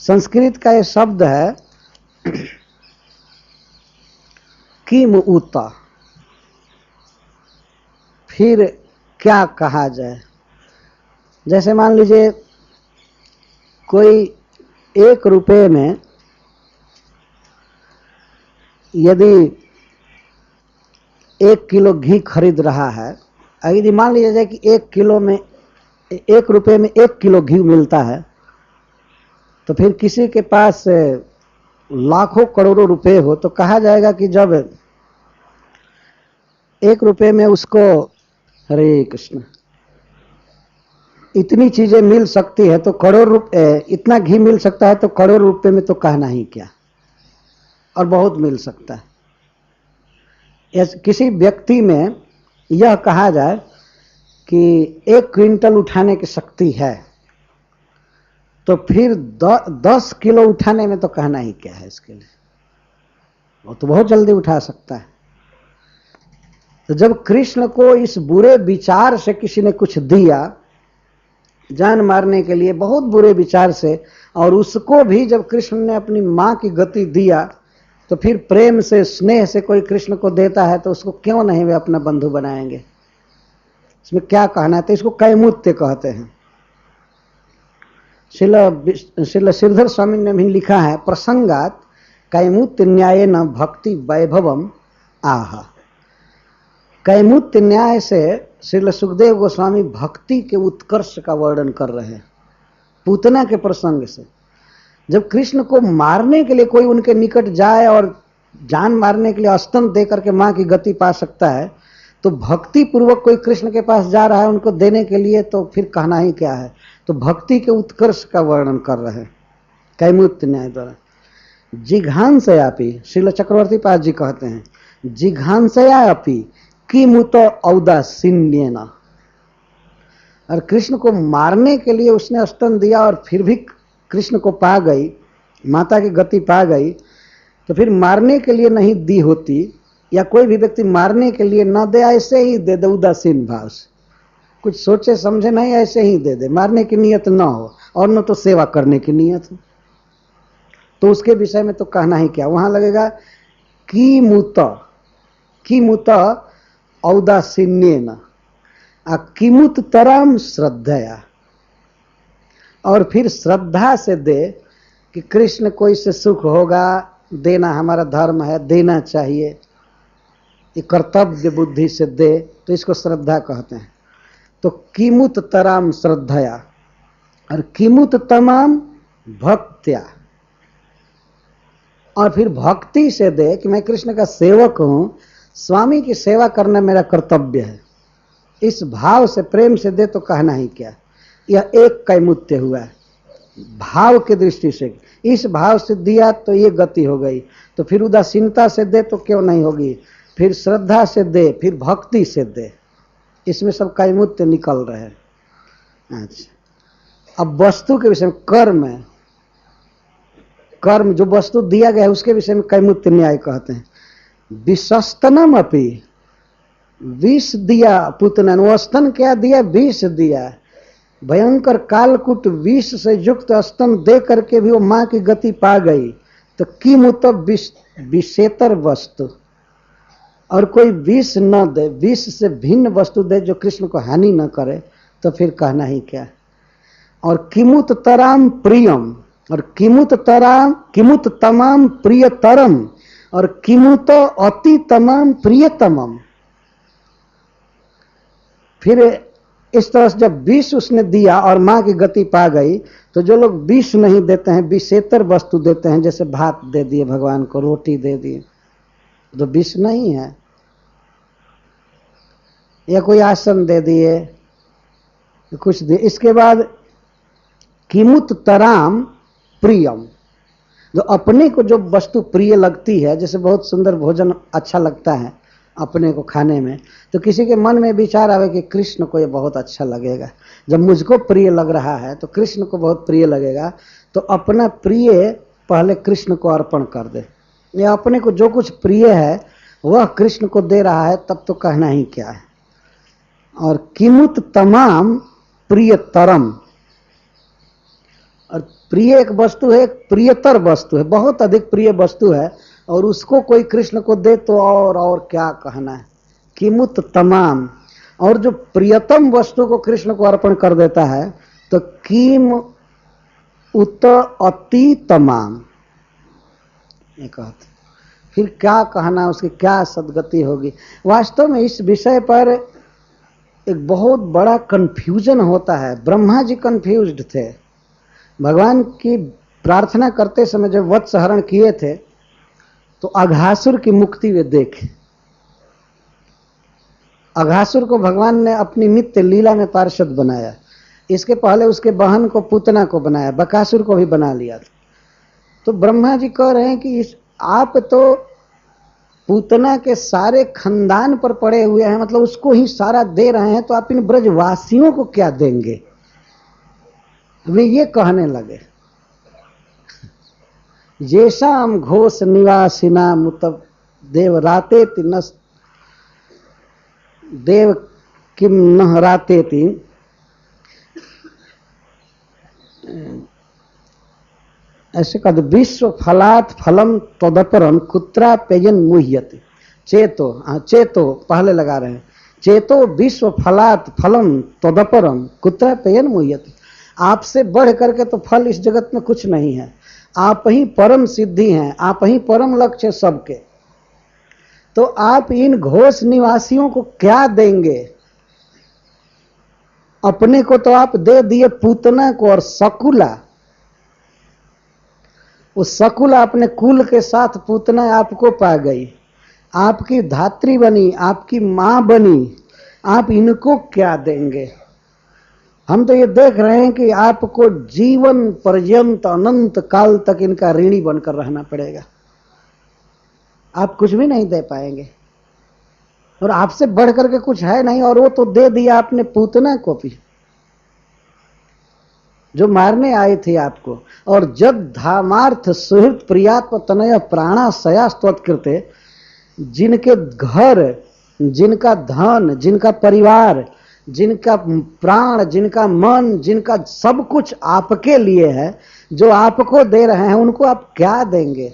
संस्कृत का ये शब्द है किम उत, फिर क्या कहा जाए? जैसे मान लीजिए कोई 1 रुपये में यदि 1 किलो घी खरीद रहा है, यदि मान लिया जाए कि 1 किलो में 1 रुपये में 1 किलो घी मिलता है, तो फिर किसी के पास लाखों करोड़ों रुपए हो तो कहा जाएगा कि जब 1 रुपये में उसको, हरे कृष्ण, इतनी चीजें मिल सकती है तो करोड़ रुपए, इतना घी मिल सकता है तो करोड़ रुपए में तो कहना ही क्या, और बहुत मिल सकता है। किसी व्यक्ति में यह कहा जाए कि 1 क्विंटल उठाने की शक्ति है, तो फिर 10 किलो उठाने में तो कहना ही क्या है इसके लिए, वो तो बहुत जल्दी उठा सकता है। तो जब कृष्ण को इस बुरे विचार से किसी ने कुछ दिया, जान मारने के लिए बहुत बुरे विचार से, और उसको भी जब कृष्ण ने अपनी मां की गति दिया, तो फिर प्रेम से स्नेह से कोई कृष्ण को देता है तो उसको क्यों नहीं वे अपना बंधु बनाएंगे। इसमें क्या कहना है, तो इसको कैमुत्य कहते हैं। श्रील श्रीधर स्वामी ने भी लिखा है, प्रसंगात कैमुत्य न्याय न भक्ति वैभवम आह। कैमुत्य न्याय से श्रील सुखदेव गोस्वामी भक्ति के उत्कर्ष का वर्णन कर रहे हैं। पूतना के प्रसंग से जब कृष्ण को मारने के लिए कोई उनके निकट जाए और जान मारने के लिए स्तन दे करके मां की गति पा सकता है, तो भक्ति पूर्वक कोई कृष्ण के पास जा रहा है उनको देने के लिए, तो फिर कहना ही क्या है। तो भक्ति के उत्कर्ष का वर्णन कर रहे हैं कैमुत्य न्याय द्वारा। जिघांसयापि, श्रील चक्रवर्ती पाद जी कहते हैं, जिघांसयापि किमुत औदासीन्येन। और कृष्ण को मारने के लिए उसने स्तन दिया और फिर भी कृष्ण को पा गई, माता की गति पा गई, तो फिर मारने के लिए नहीं दी होती, या कोई भी व्यक्ति मारने के लिए न दे, ऐसे ही दे दे उदासीन भाव से, कुछ सोचे समझे नहीं, ऐसे ही दे दे, मारने की नियत न हो और न तो सेवा करने की नियत हो, तो उसके विषय में तो कहना ही क्या। वहां लगेगा किमुत औदासीन्येन किमुत तरम श्रद्धया। और फिर श्रद्धा से दे कि कृष्ण को इससे सुख होगा, देना हमारा धर्म है, देना चाहिए, ये कर्तव्य बुद्धि से दे, तो इसको श्रद्धा कहते हैं। तो किमुत तराम श्रद्धया और किमुत तमाम भक्त्या। और फिर भक्ति से दे कि मैं कृष्ण का सेवक हूं, स्वामी की सेवा करना मेरा कर्तव्य है, इस भाव से प्रेम से दे तो कहना ही क्या। यह एक कैमुत्य हुआ है भाव की दृष्टि से। इस भाव से दिया तो ये गति हो गई, तो फिर उदासीनता से दे तो क्यों नहीं होगी, फिर श्रद्धा से दे, फिर भक्ति से दे, इसमें सब कैमुत्य निकल रहे हैं। अच्छा, अब वस्तु के विषय में, कर्म जो वस्तु दिया गया है उसके विषय में कैमुत्य न्याय कहते हैं। विषस्तनम अपि, विष दिया पुतनन, वो स्तन क्या दिया, विष दिया, भयंकर कालकुट विष से युक्त स्तन दे करके भी वो मां की गति पा गई, तो किमुत विषेतर वस्तु। और कोई विष न दे, विष से भिन्न वस्तु दे जो कृष्ण को हानि न करे, तो फिर कहना ही क्या। और किमुत तराम प्रियम, और किमुत तमाम प्रियतरम, और किमुत अति तमाम प्रियतमम। फिर इस तरह से जब विष उसने दिया और मां की गति पा गई, तो जो लोग विष नहीं देते हैं, विषेतर वस्तु देते हैं, जैसे भात दे दिए भगवान को, रोटी दे दिए, तो विष नहीं है, या कोई आसन दे दिए, कुछ दिए। इसके बाद किमुत तराम प्रियम, जो अपने को जो वस्तु प्रिय लगती है, जैसे बहुत सुंदर भोजन अच्छा लगता है अपने को खाने में, तो किसी के मन में विचार आवे कि कृष्ण को ये बहुत अच्छा लगेगा, जब मुझको प्रिय लग रहा है तो कृष्ण को बहुत प्रिय लगेगा, तो अपना प्रिय पहले कृष्ण को अर्पण कर दे, या अपने को जो कुछ प्रिय है वह कृष्ण को दे रहा है, तब तो कहना ही क्या है। और किमुत तमाम प्रियतरम, और प्रिय एक वस्तु है, एक प्रियतर वस्तु है, बहुत अधिक प्रिय वस्तु है, और उसको कोई कृष्ण को दे तो और क्या कहना है। किमुत तमाम, और जो प्रियतम वस्तु को कृष्ण को अर्पण कर देता है, तो किम उत अति तमाम, ये कहते। फिर क्या कहना, उसकी क्या सदगति होगी। वास्तव में इस विषय पर एक बहुत बड़ा कंफ्यूजन होता है। ब्रह्मा जी कंफ्यूज्ड थे। भगवान की प्रार्थना करते समय जब वत्स हरण किए थे तो अघासुर की मुक्ति वे देखे। अघासुर को भगवान ने अपनी नित्य लीला में पार्षद बनाया। इसके पहले उसके बहन को पूतना को बनाया, बकासुर को भी बना लिया था। तो ब्रह्मा जी कह रहे हैं कि आप तो पूतना के सारे खानदान पर पड़े हुए हैं, मतलब उसको ही सारा दे रहे हैं, तो आप इन ब्रजवासियों को क्या देंगे। वे ये कहने लगे, येषाम घोष निवासिना मुत देव राते न देव किम न राते थी, ऐसे कद विश्व फलात् फलम तदपरम कुत्रा पेयन मुह्यति। चेतो, चेतो पहले लगा रहे हैं, चेतो विश्व फलात् फलम तदपरम कुत्रा पेयन मुह्यति। आपसे बढ़ करके तो फल इस जगत में कुछ नहीं है। आप ही परम सिद्धि हैं, आप ही परम लक्ष्य सबके। तो आप इन घोष निवासियों को क्या देंगे। अपने को तो आप दे दिए पूतना को और शकुला, उस शकुला अपने कुल के साथ पूतना आपको पा गई, आपकी धात्री बनी, आपकी मां बनी, आप इनको क्या देंगे। हम तो ये देख रहे हैं कि आपको जीवन पर्यंत अनंत काल तक इनका ऋणी बनकर रहना पड़ेगा। आप कुछ भी नहीं दे पाएंगे और आपसे बढ़ करके कुछ है नहीं। और वो तो दे दिया आपने पूतना को भी, जो मारने आए थे आपको। और जब धामार्थ सुहृत प्रियात्म तनय प्राणाशयास्तत्कृते, जिनके घर, जिनका धन, जिनका परिवार, जिनका प्राण, जिनका मन, जिनका सब कुछ आपके लिए है, जो आपको दे रहे हैं, उनको आप क्या देंगे।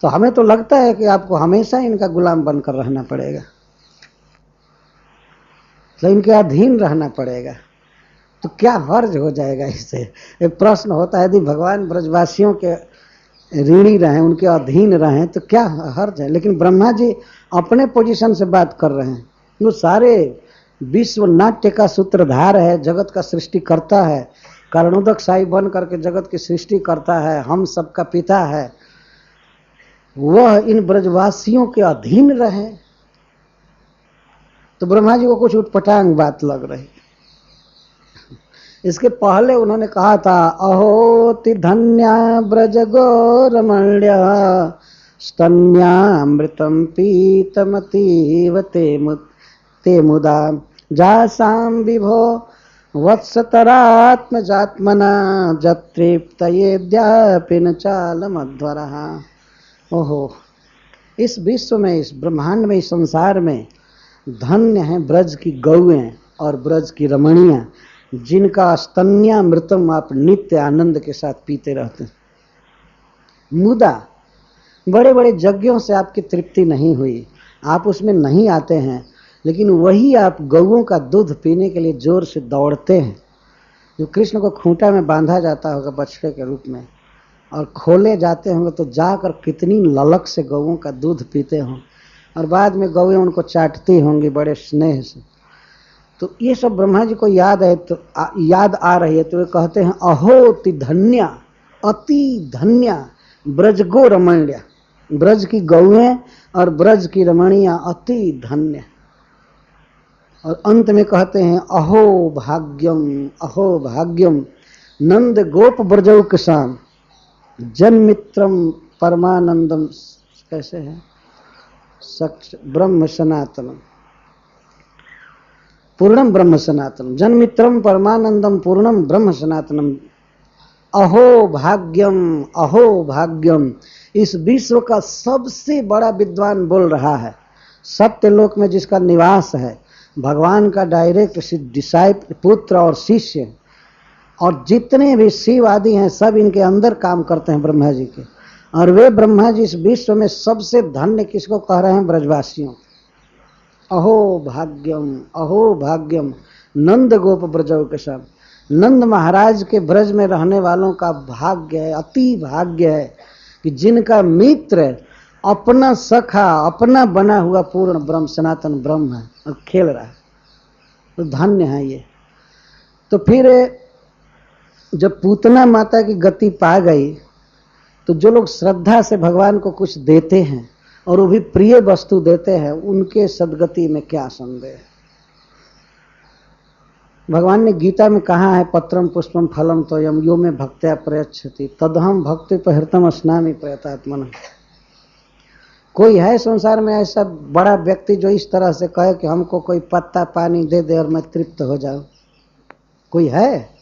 तो हमें तो लगता है कि आपको हमेशा इनका गुलाम बनकर रहना पड़ेगा, तो इनके अधीन रहना पड़ेगा। तो क्या हर्ज हो जाएगा इससे। एक प्रश्न होता है, यदि भगवान ब्रजवासियों के ऋणी रहे, उनके अधीन रहे, तो क्या हर्ज है। लेकिन ब्रह्मा जी अपने पोजीशन से बात कर रहे हैं। वो सारे विश्व नाट्य का सूत्रधार है, जगत का सृष्टि करता है, कारणोदक साई बन करके जगत की सृष्टि करता है, हम सबका पिता है। वह इन ब्रजवासियों के अधीन रहे तो ब्रह्मा जी को कुछ उटपटांग बात लग रही। इसके पहले उन्होंने कहा था, अहोति धन्या ब्रज गौरमण्य स्तन्यामृतम पीतमतीव ते मुदा जासाम विभो वत्सतरात्मजात्मना जत्रिप्तयेद्यापि न चालमध्वरः। ओहो, इस विश्व में, इस ब्रह्मांड में, इस संसार में धन्य है ब्रज की गौएं और ब्रज की रमणियां, जिनका स्तन्यामृतम आप नित्य आनंद के साथ पीते रहते हैं। मुदा बड़े बड़े यज्ञों से आपकी तृप्ति नहीं हुई, आप उसमें नहीं आते हैं, लेकिन वही आप गौओं का दूध पीने के लिए जोर से दौड़ते हैं। जो कृष्ण को खूंटा में बांधा जाता होगा बछड़े के रूप में और खोले जाते होंगे, तो जाकर कितनी ललक से गौओं का दूध पीते हों, और बाद में गौएं उनको चाटती होंगी बड़े स्नेह से। तो ये सब ब्रह्मा जी को याद है, तो याद आ रही है, तो वे कहते हैं, अहोति धन्या, अति धन्या ब्रज गो रमण्या, ब्रज की गौएं और ब्रज की रमणियां अति धन्य। और अंत में कहते हैं, अहो भाग्यम नंद गोप ब्रजौकसाम जन्मित्रम परमानंदम, कैसे है, ब्रह्म सनातनम पूर्णम ब्रह्म सनातनम, जन्मित्रम परमानंदम पूर्णम ब्रह्म सनातनम। अहो भाग्यम, इस विश्व का सबसे बड़ा विद्वान बोल रहा है। सत्यलोक में जिसका निवास है, भगवान का डायरेक्ट डिसाइपल, पुत्र और शिष्य, और जितने भी शिव आदि हैं सब इनके अंदर काम करते हैं ब्रह्मा जी के। और वे ब्रह्मा जी इस विश्व में सबसे धन्य किसको कह रहे हैं, ब्रजवासियों। अहो भाग्यम नंद गोप ब्रजौ के सब, नंद महाराज के ब्रज में रहने वालों का भाग्य है, अति भाग्य है कि जिनका मित्र अपना सखा, अपना बना हुआ पूर्ण ब्रह्म, सनातन ब्रह्म है और खेल रहा है, तो धन्य है ये। तो फिर जब पूतना माता की गति पा गई, तो जो लोग श्रद्धा से भगवान को कुछ देते हैं और वो भी प्रिय वस्तु देते हैं, उनके सद्गति में क्या संदेह। भगवान ने गीता में कहा है, पत्रम पुष्पम फलम तोयम यो में भक्त्या प्रयच्छति तदहम भक्ति प्रहृतम अस्नामि प्रयतात्मन। कोई है संसार में ऐसा बड़ा व्यक्ति जो इस तरह से कहे कि हमको कोई पत्ता पानी दे दे और मैं तृप्त हो जाऊं? कोई है?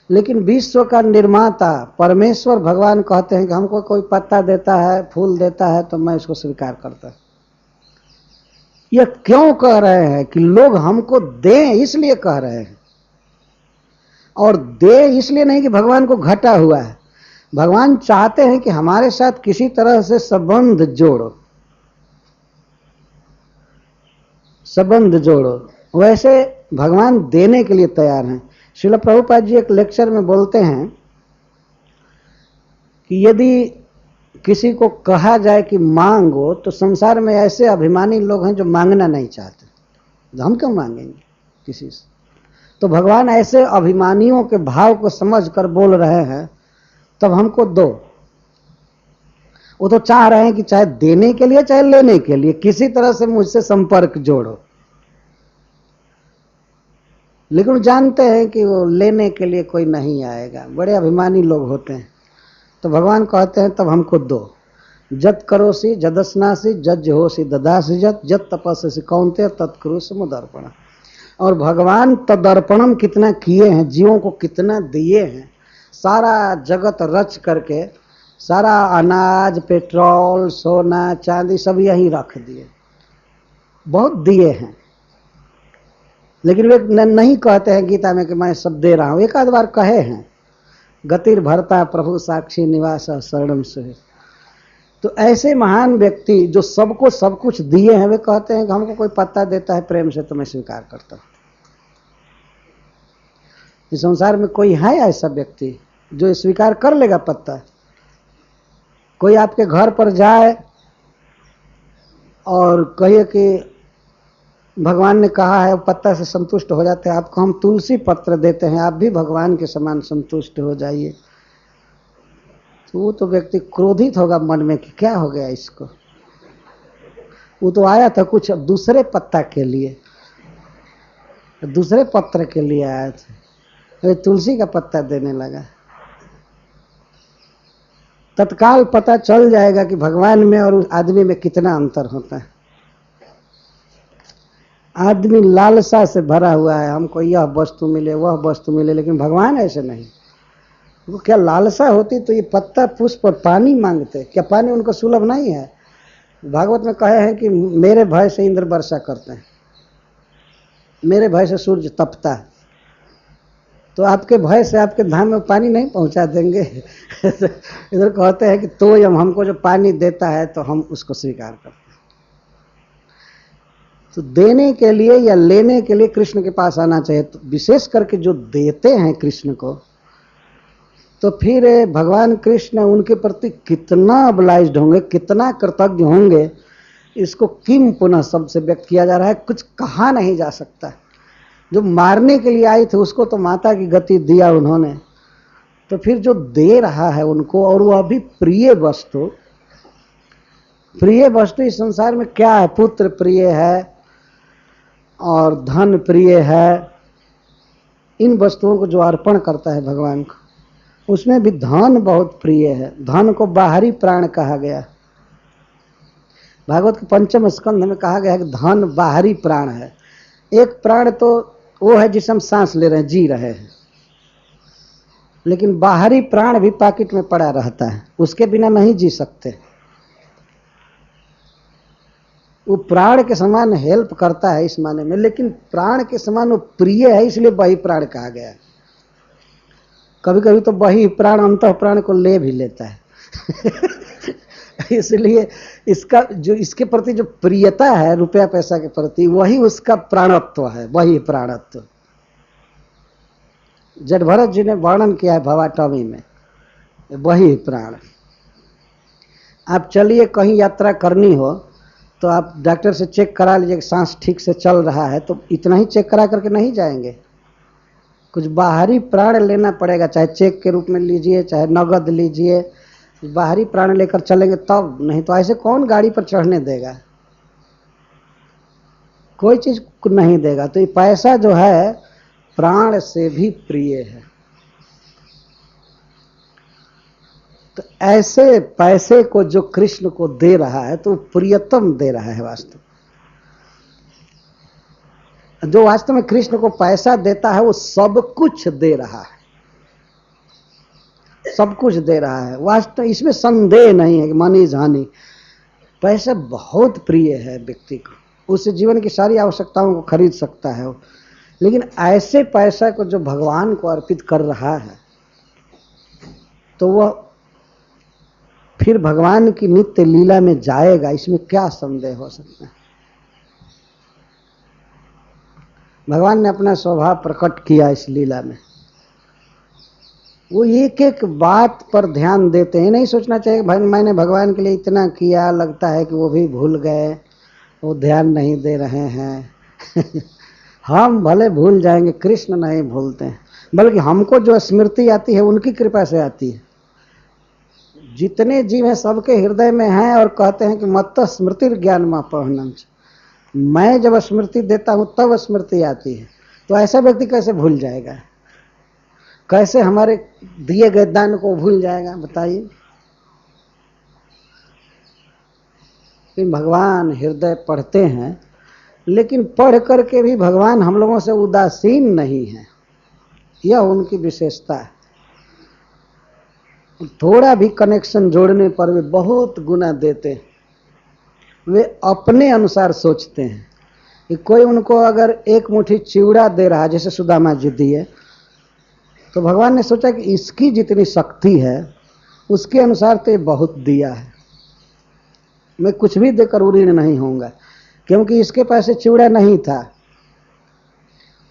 लेकिन विश्व का निर्माता परमेश्वर भगवान कहते हैं कि हमको कोई पत्ता देता है, फूल देता है, तो मैं इसको स्वीकार करता। यह क्यों कह रहे हैं कि लोग हमको दें, इसलिए कह रहे हैं, और दे इसलिए नहीं कि भगवान को घटा हुआ है। भगवान चाहते हैं कि हमारे साथ किसी तरह से संबंध जोड़ो, संबंध जोड़ो। वैसे भगवान देने के लिए तैयार हैं। श्रील प्रभुपाद जी एक लेक्चर में बोलते हैं कि यदि किसी को कहा जाए कि मांगो, तो संसार में ऐसे अभिमानी लोग हैं जो मांगना नहीं चाहते, तो हम क्यों मांगेंगे किसी से? तो भगवान ऐसे अभिमानियों के भाव को समझकर बोल रहे हैं, तब हमको दो। वो तो चाह रहे हैं कि चाहे देने के लिए चाहे लेने के लिए किसी तरह से मुझसे संपर्क जोड़ो, लेकिन वो जानते हैं कि वो लेने के लिए कोई नहीं आएगा। बड़े अभिमानी लोग होते हैं। तो भगवान कहते हैं तब हमको दो। जत करोसी जदस्नासी जज होसी ददासी जत जत तपस्सी कौनते तत्कुरुष मुदर्पण। और भगवान तदर्पणम कितना किए हैं, जीवों को कितना दिए हैं। सारा जगत रच करके सारा अनाज, पेट्रोल, सोना, चांदी सब यहीं रख दिए, बहुत दिए हैं। लेकिन वे नहीं कहते हैं गीता में कि मैं सब दे रहा हूं। एक आध बार कहे हैं, गतिर भरता प्रभु साक्षी निवास शरणम से। तो ऐसे महान व्यक्ति जो सबको सब कुछ दिए हैं, वे कहते हैं कि हमको कोई पत्ता देता है प्रेम से तो मैं स्वीकार करता हूं। इस संसार में कोई है ऐसा व्यक्ति जो स्वीकार कर लेगा पत्ता? कोई आपके घर पर जाए और कहिए कि भगवान ने कहा है पत्ता से संतुष्ट हो जाते हैं, आपको हम तुलसी पत्र देते हैं, आप भी भगवान के समान संतुष्ट हो जाइए, तो वो तो व्यक्ति क्रोधित होगा मन में कि क्या हो गया इसको। वो तो आया था कुछ दूसरे पत्ता के लिए, दूसरे पत्र के लिए आया था, अरे तुलसी का पत्ता देने लगा। तत्काल पता चल जाएगा कि भगवान में और उस आदमी में कितना अंतर होता है। आदमी लालसा से भरा हुआ है, हमको यह वस्तु मिले वह वस्तु मिले, लेकिन भगवान ऐसे नहीं। वो क्या लालसा होती तो ये पत्ता पुष्प और पानी मांगते? क्या पानी उनको सुलभ नहीं है? भागवत में कहे हैं कि मेरे भय से इंद्र वर्षा करते हैं, मेरे भय से सूर्य तपता है। तो आपके भय से आपके धाम में पानी नहीं पहुंचा देंगे? इधर कहते हैं कि तो हमको जो पानी देता है तो हम उसको स्वीकार करते हैं। तो देने के लिए या लेने के लिए कृष्ण के पास आना चाहिए। तो विशेष करके जो देते हैं कृष्ण को, तो फिर भगवान कृष्ण उनके प्रति कितना ऑब्लाइज्ड होंगे, कितना कृतज्ञ होंगे, इसको किम पुनः शब्द से व्यक्त किया जा रहा है, कुछ कहा नहीं जा सकता। जो मारने के लिए आए थे उसको तो माता की गति दिया उन्होंने, तो फिर जो दे रहा है उनको, और वो अभी प्रिय वस्तु, प्रिय वस्तु इस संसार में क्या है? पुत्र प्रिय है और धन प्रिय है। इन वस्तुओं को जो अर्पण करता है भगवान को, उसमें भी धन बहुत प्रिय है। धन को बाहरी प्राण कहा गया। भागवत के 5वें स्कंध में कहा गया है कि धन बाहरी प्राण है। एक प्राण तो वो है जिसे हम सांस ले रहे हैं, जी रहे हैं, लेकिन बाहरी प्राण भी पॉकेट में पड़ा रहता है, उसके बिना नहीं जी सकते। वो प्राण के समान हेल्प करता है इस माने में, लेकिन प्राण के समान वो प्रिय है, इसलिए वही प्राण कहा गया है। कभी कभी तो वही प्राण अंतः प्राण को ले भी लेता है। इसलिए इसका जो इसके प्रति जो प्रियता है रुपया पैसा के प्रति, वही उसका प्राणत्व है, वही प्राणत्व। जड़भरत जी ने वर्णन किया है भवाटवी में, वही प्राण। आप चलिए कहीं यात्रा करनी हो तो आप डॉक्टर से चेक करा लीजिए कि सांस ठीक से चल रहा है, तो इतना ही चेक करा करके नहीं जाएंगे, कुछ बाहरी प्राण लेना पड़ेगा, चाहे चेक के रूप में लीजिए चाहे नगद लीजिए, बाहरी प्राण लेकर चलेंगे तब, नहीं तो ऐसे कौन गाड़ी पर चढ़ने देगा, कोई चीज नहीं देगा। तो ये पैसा जो है प्राण से भी प्रिय है। तो ऐसे पैसे को जो कृष्ण को दे रहा है तो प्रियतम दे रहा है वास्तव। जो वास्तव में कृष्ण को पैसा देता है वो सब कुछ दे रहा है, सब कुछ दे रहा है वास्तव, इसमें संदेह नहीं है कि मनी जानी। पैसा बहुत प्रिय है व्यक्ति को, उससे जीवन की सारी आवश्यकताओं को खरीद सकता है वो। लेकिन ऐसे पैसा को जो भगवान को अर्पित कर रहा है तो वह फिर भगवान की नित्य लीला में जाएगा, इसमें क्या संदेह हो सकता है। भगवान ने अपना स्वभाव प्रकट किया इस लीला में। वो एक एक बात पर ध्यान देते हैं, नहीं सोचना चाहिए भाई मैंने भगवान के लिए इतना किया, लगता है कि वो भी भूल गए, वो ध्यान नहीं दे रहे हैं। हम भले भूल जाएंगे, कृष्ण नहीं भूलते हैं, बल्कि हमको जो स्मृति आती है उनकी कृपा से आती है। जितने जीव हैं सबके हृदय में हैं और कहते हैं कि मत्त स्मृति ज्ञान मापहनम, मैं जब स्मृति देता हूं तब स्मृति आती है। तो ऐसा व्यक्ति कैसे भूल जाएगा, कैसे हमारे दिए गए दान को भूल जाएगा, बताइए। भगवान हृदय पढ़ते हैं, लेकिन पढ़ करके भी भगवान हम लोगों से उदासीन नहीं है, यह उनकी विशेषता है। थोड़ा भी कनेक्शन जोड़ने पर वे बहुत गुना देते हैं। वे अपने अनुसार सोचते हैं कि कोई उनको अगर एक मुट्ठी चिवड़ा दे रहा है, जैसे सुदामा जी दिए, तो भगवान ने सोचा कि इसकी जितनी शक्ति है उसके अनुसार तो ये बहुत दिया है, मैं कुछ भी देकर ऋणी नहीं होऊंगा, क्योंकि इसके पास चिवड़ा नहीं था,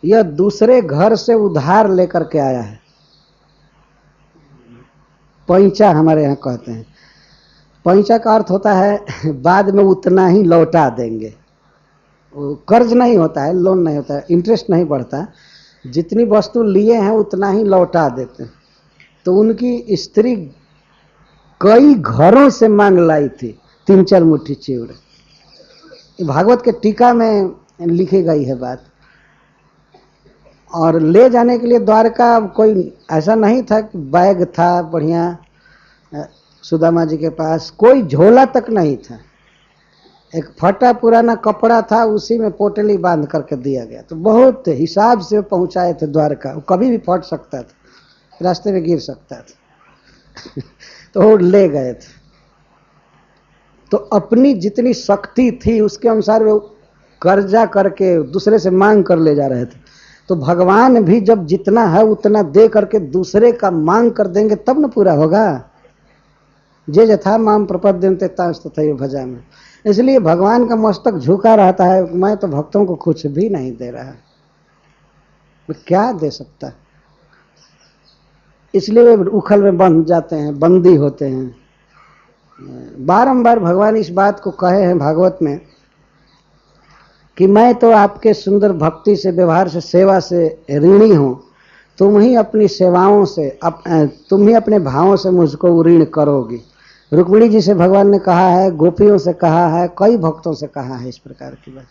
यह दूसरे घर से उधार लेकर के आया है। पैंचा हमारे यहाँ कहते हैं, पैंचा का अर्थ होता है बाद में उतना ही लौटा देंगे। कर्ज नहीं होता है, लोन नहीं होता है, इंटरेस्ट नहीं बढ़ता, जितनी वस्तु लिए हैं उतना ही लौटा देते हैं। तो उनकी स्त्री कई घरों से मांग लाई थी 3-4 मुट्ठी चिवड़े। भागवत के टीका में लिखी गई है बात। और ले जाने के लिए द्वारका कोई ऐसा नहीं था कि बैग था बढ़िया, सुदामा जी के पास कोई झोला तक नहीं था, एक फटा पुराना कपड़ा था, उसी में पोटली बांध करके दिया गया। तो बहुत हिसाब से पहुंचाए थे द्वारका, वो कभी भी फट सकता था, रास्ते में गिर सकता था। तो वो ले गए थे। तो अपनी जितनी शक्ति थी उसके अनुसार वे कर्जा करके दूसरे से मांग कर ले जा रहे थे। तो भगवान भी जब जितना है उतना दे करके दूसरे का मांग कर देंगे तब न पूरा होगा। जे जथा माम प्रपद्यन्ते तथैव भजामि। इसलिए भगवान का मस्तक झुका रहता है, मैं तो भक्तों को कुछ भी नहीं दे रहा, मैं क्या दे सकता। इसलिए वे उखल में बंध जाते हैं, बंदी होते हैं। बारंबार भगवान इस बात को कहे हैं भागवत में कि मैं तो आपके सुंदर भक्ति से, व्यवहार से, सेवा से ऋणी हूं, तुम ही अपनी सेवाओं से, तुम ही अपने भावों से मुझको ऋण करोगी। रुक्मिणी जी से भगवान ने कहा है, गोपियों से कहा है, कई भक्तों से कहा है इस प्रकार की बात।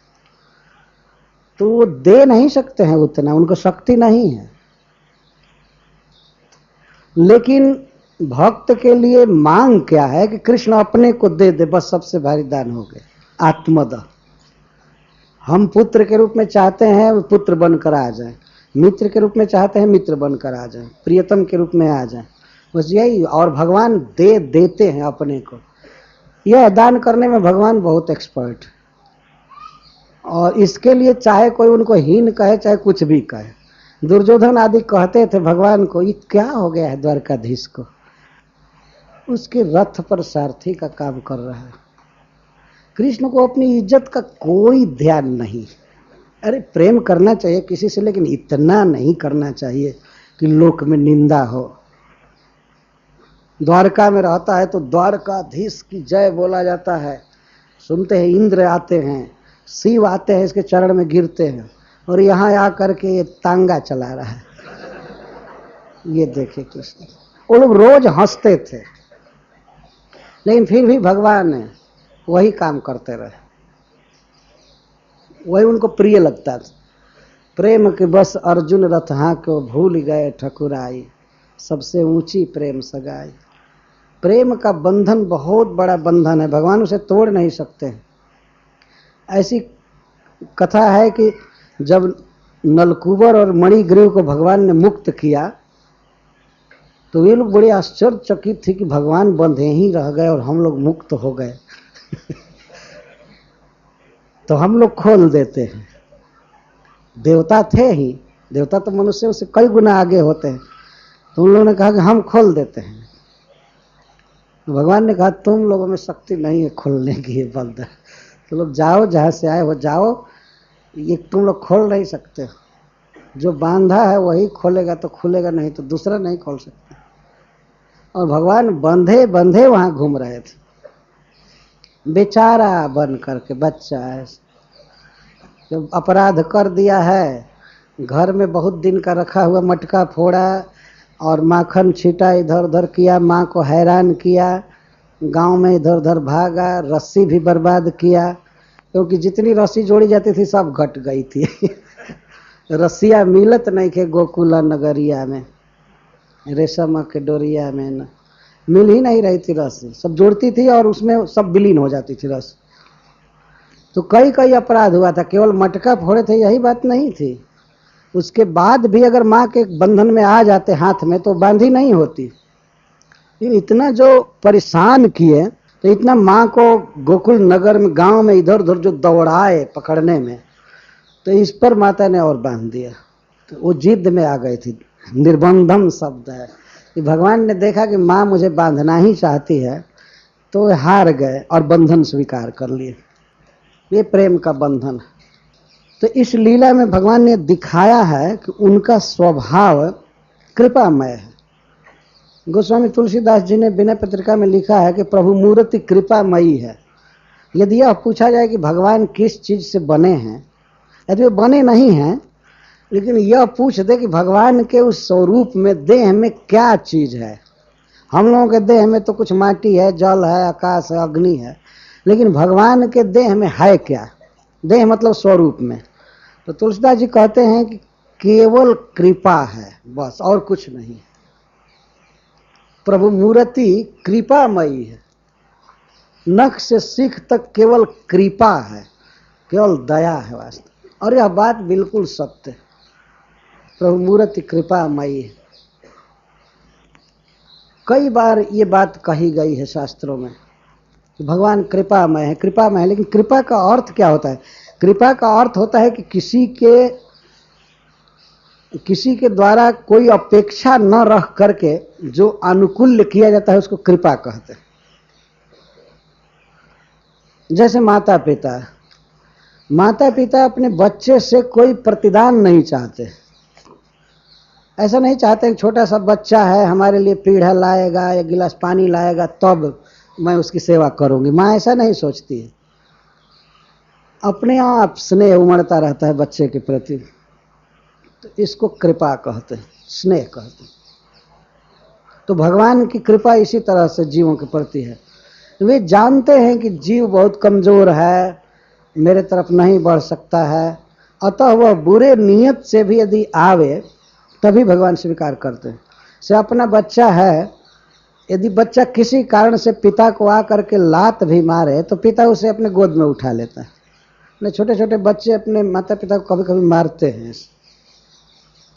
तो वो दे नहीं सकते हैं उतना, उनको शक्ति नहीं है। लेकिन भक्त के लिए मांग क्या है कि कृष्ण अपने को दे दे, बस सबसे भारी दान हो गए। आत्मदा, हम पुत्र के रूप में चाहते हैं पुत्र बनकर आ जाए, मित्र के रूप में चाहते हैं मित्र बनकर आ जाए, प्रियतम के रूप में आ जाए, बस यही। और भगवान दे देते हैं अपने को। यह दान करने में भगवान बहुत एक्सपर्ट है। और इसके लिए चाहे कोई उनको हीन कहे चाहे कुछ भी कहे, दुर्योधन आदि कहते थे भगवान को, ये क्या हो गया है द्वारकाधीश को, उसके रथ पर सारथी का काम कर रहा है। कृष्ण को अपनी इज्जत का कोई ध्यान नहीं। अरे प्रेम करना चाहिए किसी से, लेकिन इतना नहीं करना चाहिए कि लोक में निंदा हो। द्वारका में रहता है तो द्वारकाधीश की जय बोला जाता है। सुनते हैं इंद्र आते हैं, शिव आते हैं, इसके चरण में गिरते हैं, और यहाँ आकर के ये तांगा चला रहा है। ये देखे कृष्ण, वो लोग रोज हंसते थे, लेकिन फिर भी भगवान वही काम करते रहे, वही उनको प्रिय लगता था। प्रेम के बस अर्जुन रथ को भूल गए ठकुराई, सबसे ऊंची प्रेम सगाई। प्रेम का बंधन बहुत बड़ा बंधन है, भगवान उसे तोड़ नहीं सकते हैं। ऐसी कथा है कि जब नलकूबर और मणिग्रीव को भगवान ने मुक्त किया तो वे लोग बड़े आश्चर्यचकित थे कि भगवान बंधे ही रह गए और हम लोग मुक्त हो गए। तो हम लोग खोल देते हैं। देवता थे ही, देवता तो मनुष्यों से कई गुना आगे होते हैं, तो उन लोगों ने कहा कि हम खोल देते हैं। तो भगवान ने कहा तुम लोगों में शक्ति नहीं है खोलने की, ये बंद है। तो लोग जाओ, जहाँ से आए हो जाओ, ये तुम लोग खोल नहीं सकते। जो बांधा है वही खोलेगा तो खुलेगा, नहीं तो दूसरा नहीं खोल सकता। और भगवान बंधे बंधे वहां घूम रहे थे, बेचारा बन करके बच्चा है। जब अपराध कर दिया है, घर में बहुत दिन का रखा हुआ मटका फोड़ा और माखन छीटा, इधर उधर किया, माँ को हैरान किया, गांव में इधर उधर भागा, रस्सी भी बर्बाद किया, क्योंकि जितनी रस्सी जोड़ी जाती थी सब घट गई थी। रस्सियाँ मिलत नहीं थे गोकुला नगरिया में, रेशम के डोरिया में न मिल ही नहीं रही थी रस्सी, सब जोड़ती थी और उसमें सब विलीन हो जाती थी रस्सी। तो कई कई अपराध हुआ था, केवल मटका फोड़े थे यही बात नहीं थी, उसके बाद भी अगर माँ के बंधन में आ जाते हाथ में तो बांधी नहीं होती। इतना जो परेशान किए, तो इतना माँ को गोकुल नगर में गांव में इधर उधर जो दौड़ाए पकड़ने में, तो इस पर माता ने और बांध दिया। तो वो जिद में आ गई थी, निर्बंधम शब्द है कि भगवान ने देखा कि माँ मुझे बांधना ही चाहती है, तो हार गए और बंधन स्वीकार कर लिए। ये प्रेम का बंधन है। तो इस लीला में भगवान ने दिखाया है कि उनका स्वभाव कृपामय है। गोस्वामी तुलसीदास जी ने विनय पत्रिका में लिखा है कि प्रभु मूर्ति कृपामयी है। यदि यह पूछा जाए कि भगवान किस चीज से बने हैं, यदि वे बने नहीं हैं, लेकिन यह पूछ दे कि भगवान के उस स्वरूप में, देह में क्या चीज है। हम लोगों के देह में तो कुछ माटी है, जल है, आकाश है, अग्नि है, लेकिन भगवान के देह में है क्या? देह मतलब स्वरूप में। तो तुलसीदास जी कहते हैं कि केवल कृपा है, बस, और कुछ नहीं। प्रभु मूर्ति कृपामयी है, नख से सीख तक केवल कृपा है, केवल दया है वास्तव। और यह बात बिल्कुल सत्य है, प्रभु मूर्ति कृपामयी है। कई बार ये बात कही गई है शास्त्रों में, भगवान कृपामय है, कृपामय है। लेकिन कृपा का अर्थ क्या होता है? कृपा का अर्थ होता है कि किसी के द्वारा कोई अपेक्षा न रख करके जो अनुकूल किया जाता है उसको कृपा कहते हैं। जैसे माता पिता अपने बच्चे से कोई प्रतिदान नहीं चाहते। ऐसा नहीं चाहते छोटा सा बच्चा है हमारे लिए पीढ़ा लाएगा या गिलास पानी लाएगा तब मैं उसकी सेवा करूंगी। माँ ऐसा नहीं सोचती है, अपने आप स्नेह उमड़ता रहता है बच्चे के प्रति। तो इसको कृपा कहते हैं, स्नेह कहते हैं। तो भगवान की कृपा इसी तरह से जीवों के प्रति है। वे जानते हैं कि जीव बहुत कमजोर है, मेरे तरफ नहीं बढ़ सकता है, अतः वह बुरे नियत से भी यदि आवे तभी भगवान स्वीकार करते हैं। से अपना बच्चा है, यदि बच्चा किसी कारण से पिता को आकर के लात भी मारे तो पिता उसे अपने गोद में उठा लेता है। छोटे छोटे बच्चे अपने माता पिता को कभी कभी मारते हैं,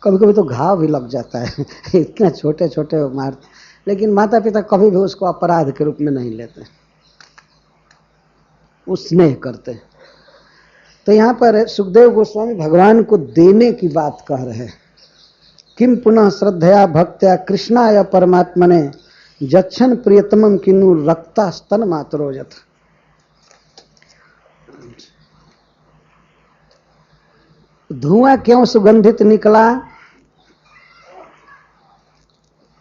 कभी कभी तो घाव भी लग जाता है। इतना छोटे छोटे मारते, लेकिन माता पिता कभी भी उसको अपराध के रूप में नहीं लेते, वो स्नेह करते हैं। तो यहाँ पर सुखदेव गोस्वामी भगवान को देने की बात कह रहे हैं। किम पुनः श्रद्धया भक्त्या कृष्णाय परमात्मने जच्छन प्रियतमम किन्नु रक्ता स्तन मातरोजथ। धुआं क्यों सुगंधित निकला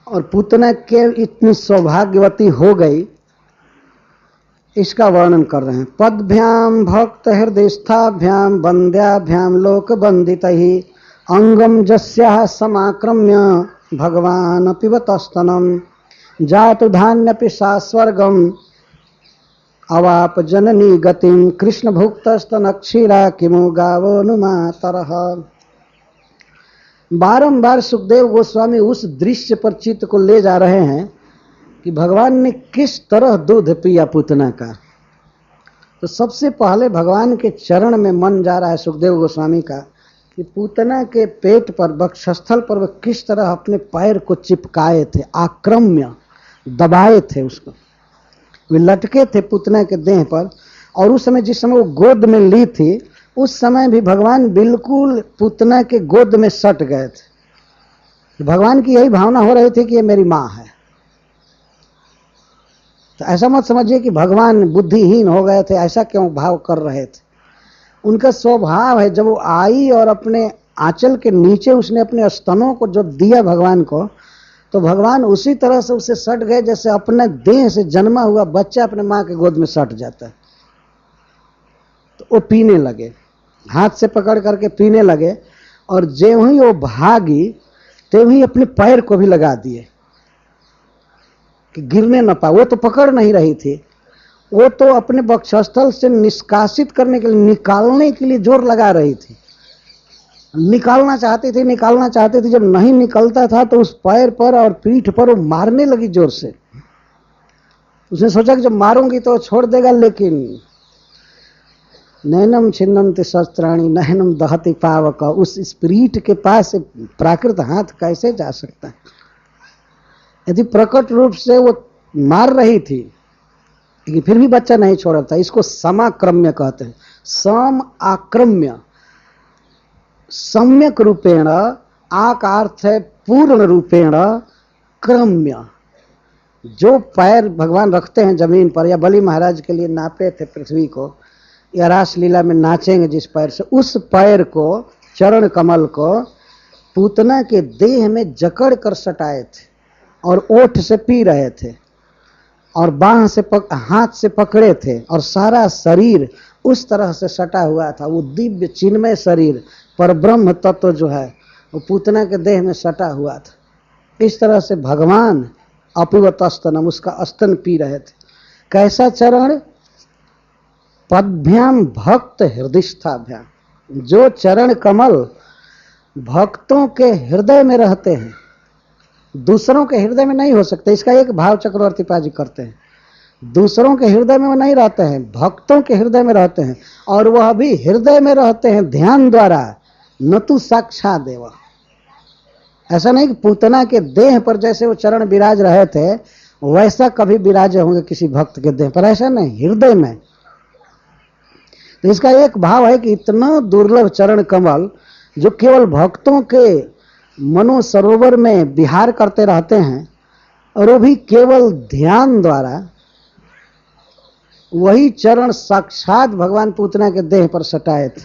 और पूतना के इतनी सौभाग्यवती हो गई, इसका वर्णन कर रहे हैं। पदभ्याम भक्त हृदयस्थाभ्याम वंद्याभ्याम लोक वंदितहि अंगम जस्याः समाक्रम्य भगवान पिबतस्तनम जातु धान्यपि सा स्वर्गम अवाप जननी गतिम कृष्ण भुक्तस्तन क्षीरा किमु गावो नुमातरः। बारंबार सुखदेव गोस्वामी उस दृश्य पर चित्त को ले जा रहे हैं कि भगवान ने किस तरह दूध पिया पूतना का। तो सबसे पहले भगवान के चरण में मन जा रहा है सुखदेव गोस्वामी का कि पूतना के पेट पर वक्षस्थल पर वह किस तरह अपने पैर को चिपकाए थे, आक्रम्य दबाए थे उसको, वे लटके थे पूतना के देह पर। और उस समय जिस समय वो गोद में ली थी उस समय भी भगवान बिल्कुल पूतना के गोद में सट गए थे। भगवान की यही भावना हो रही थी कि ये मेरी माँ है। तो ऐसा मत समझिए कि भगवान बुद्धिहीन हो गए थे, ऐसा क्यों भाव कर रहे थे। उनका स्वभाव है, जब वो आई और अपने आंचल के नीचे उसने अपने स्तनों को जो दिया भगवान को, तो भगवान उसी तरह से उसे सट गए जैसे अपने देह से जन्मा हुआ बच्चा अपने माँ के गोद में सट जाता है। तो वो पीने लगे, हाथ से पकड़ करके पीने लगे, और ज्यों ही वो भागी त्यों ही अपने पैर को भी लगा दिए कि गिरने न पाए। वो तो पकड़ नहीं रही थी, वो तो अपने वक्षस्थल से निष्कासित करने के लिए, निकालने के लिए जोर लगा रही थी। निकालना चाहती थी। जब नहीं निकलता था तो उस पैर पर और पीठ पर वो मारने लगी जोर से। उसने सोचा कि जब मारूंगी तो छोड़ देगा, लेकिन नैनम छिन्नन्ति शस्त्राणि नैनम दहति पावक, उस स्पिरिट के पास प्राकृत हाथ कैसे जा सकता है। यदि प्रकट रूप से वो मार रही थी लेकिन फिर भी बच्चा नहीं छोड़ा था। इसको समाक्रम्य कहते हैं। सम आक्रम्य, सम्यक रूपेण, आ का अर्थ है पूर्ण रूपेण, क्रम्य। जो पैर भगवान रखते हैं जमीन पर, या बलि महाराज के लिए नापे थे पृथ्वी को, या रासलीला में नाचेंगे जिस पैर से, उस पैर को, चरण कमल को पूतना के देह में जकड़ कर सटाए थे और ओठ से पी रहे थे और बाह से हाथ से पकड़े थे, और सारा शरीर उस तरह से सटा हुआ था। वो दिव्य चिन्मय शरीर, पर ब्रह्म तत्व जो है वो पूतना के देह में सटा हुआ था। इस तरह से भगवान अपिवत स्तनम, उसका स्तन पी रहे थे। कैसा चरण? पद्भ्याम भक्त हृदयस्थाभ्याम, जो चरण कमल भक्तों के हृदय में रहते हैं, दूसरों के हृदय में नहीं हो सकते। इसका एक भाव चक्रवर्ती पाजी करते हैं। दूसरों के हृदय में वो नहीं रहते हैं, भक्तों के हृदय में रहते हैं, और वह भी हृदय में रहते हैं ध्यान द्वारा, न तो साक्षात देव। ऐसा नहीं कि पूतना के देह पर जैसे वो चरण विराज रहे थे वैसा कभी विराजे होंगे किसी भक्त के देह पर, ऐसा नहीं, हृदय में। तो इसका एक भाव है कि इतना दुर्लभ चरण कमल जो केवल भक्तों के मनो सरोवर में विहार करते रहते हैं, और वो भी केवल ध्यान द्वारा, वही चरण साक्षात भगवान पूतना के देह पर सटाए थे।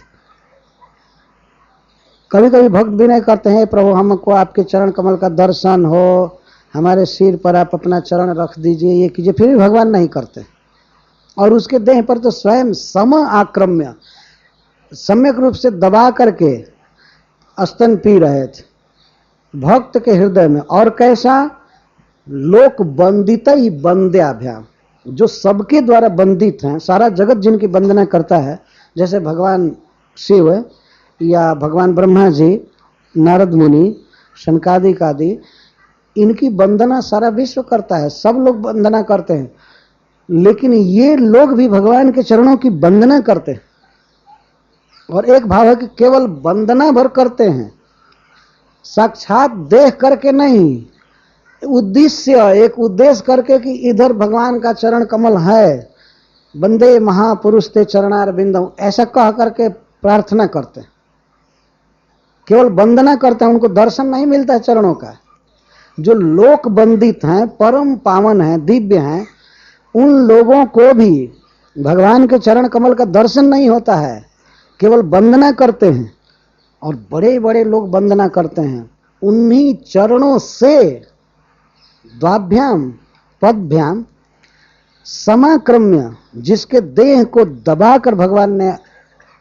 कभी कभी भक्त विनय करते हैं, प्रभु हमको आपके चरण कमल का दर्शन हो, हमारे सिर पर आप अपना चरण रख दीजिए, ये कीजिए, फिर भी भगवान नहीं करते। और उसके देह पर तो स्वयं सम आक्रम्य, सम्यक रूप से दबा करके स्तन पी रहे थे भक्त के हृदय में। और कैसा? लोक बंदित ही बंद्याभ्याम, जो सबके द्वारा बंदित हैं, सारा जगत जिनकी वंदना करता है, जैसे भगवान शिव या भगवान ब्रह्मा जी, नारद मुनि, शनकादिक आदि, इनकी वंदना सारा विश्व करता है, सब लोग वंदना करते हैं। लेकिन ये लोग भी भगवान के चरणों की वंदना करते हैं। और एक भाव है कि केवल वंदना भर करते हैं, साक्षात देख करके नहीं, उद्देश्य, एक उद्देश्य करके कि इधर भगवान का चरण कमल है, वंदे महापुरुष ते चरणार बिंदम, ऐसा कह करके प्रार्थना करते हैं। केवल वंदना करते हैं, उनको दर्शन नहीं मिलता है चरणों का। जो लोक बंदित हैं, परम पावन हैं, दिव्य हैं, उन लोगों को भी भगवान के चरण कमल का दर्शन नहीं होता है, केवल वंदना करते हैं। और बड़े बड़े लोग वंदना करते हैं, उन्हीं चरणों से द्वाभ्याम पदभ्याम समाक्रम्य, जिसके देह को दबाकर भगवान ने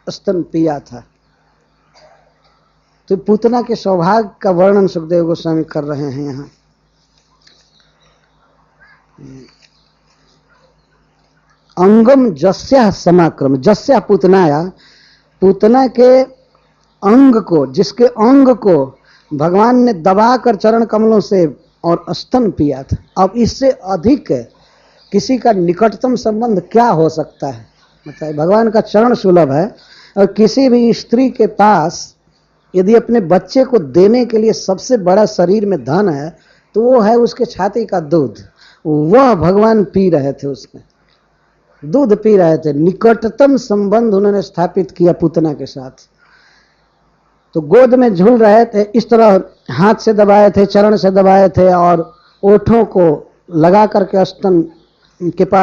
स्तन पिया था। तो पूतना के सौभाग्य का वर्णन सुखदेव गोस्वामी कर रहे हैं यहाँ। अंगम जस्या समाक्रम, जस्या पूतनाया, पूतना के अंग को, जिसके अंग को भगवान ने दबाकर चरण कमलों से और स्तन पिया था। अब इससे अधिक किसी का निकटतम संबंध क्या हो सकता है? मतलब भगवान का चरण सुलभ है, और किसी भी स्त्री के पास यदि अपने बच्चे को देने के लिए सबसे बड़ा शरीर में धन है तो वो है उसके छाती का दूध। वह भगवान पी रहे थे, उसमें दूध पी रहे थे। निकटतम संबंध उन्होंने स्थापित किया पूतना के साथ। तो गोद में झूल रहे थे, इस तरह हाथ से दबाए थे, चरण से दबाए थे, और ओठों को लगा करके स्तन के पास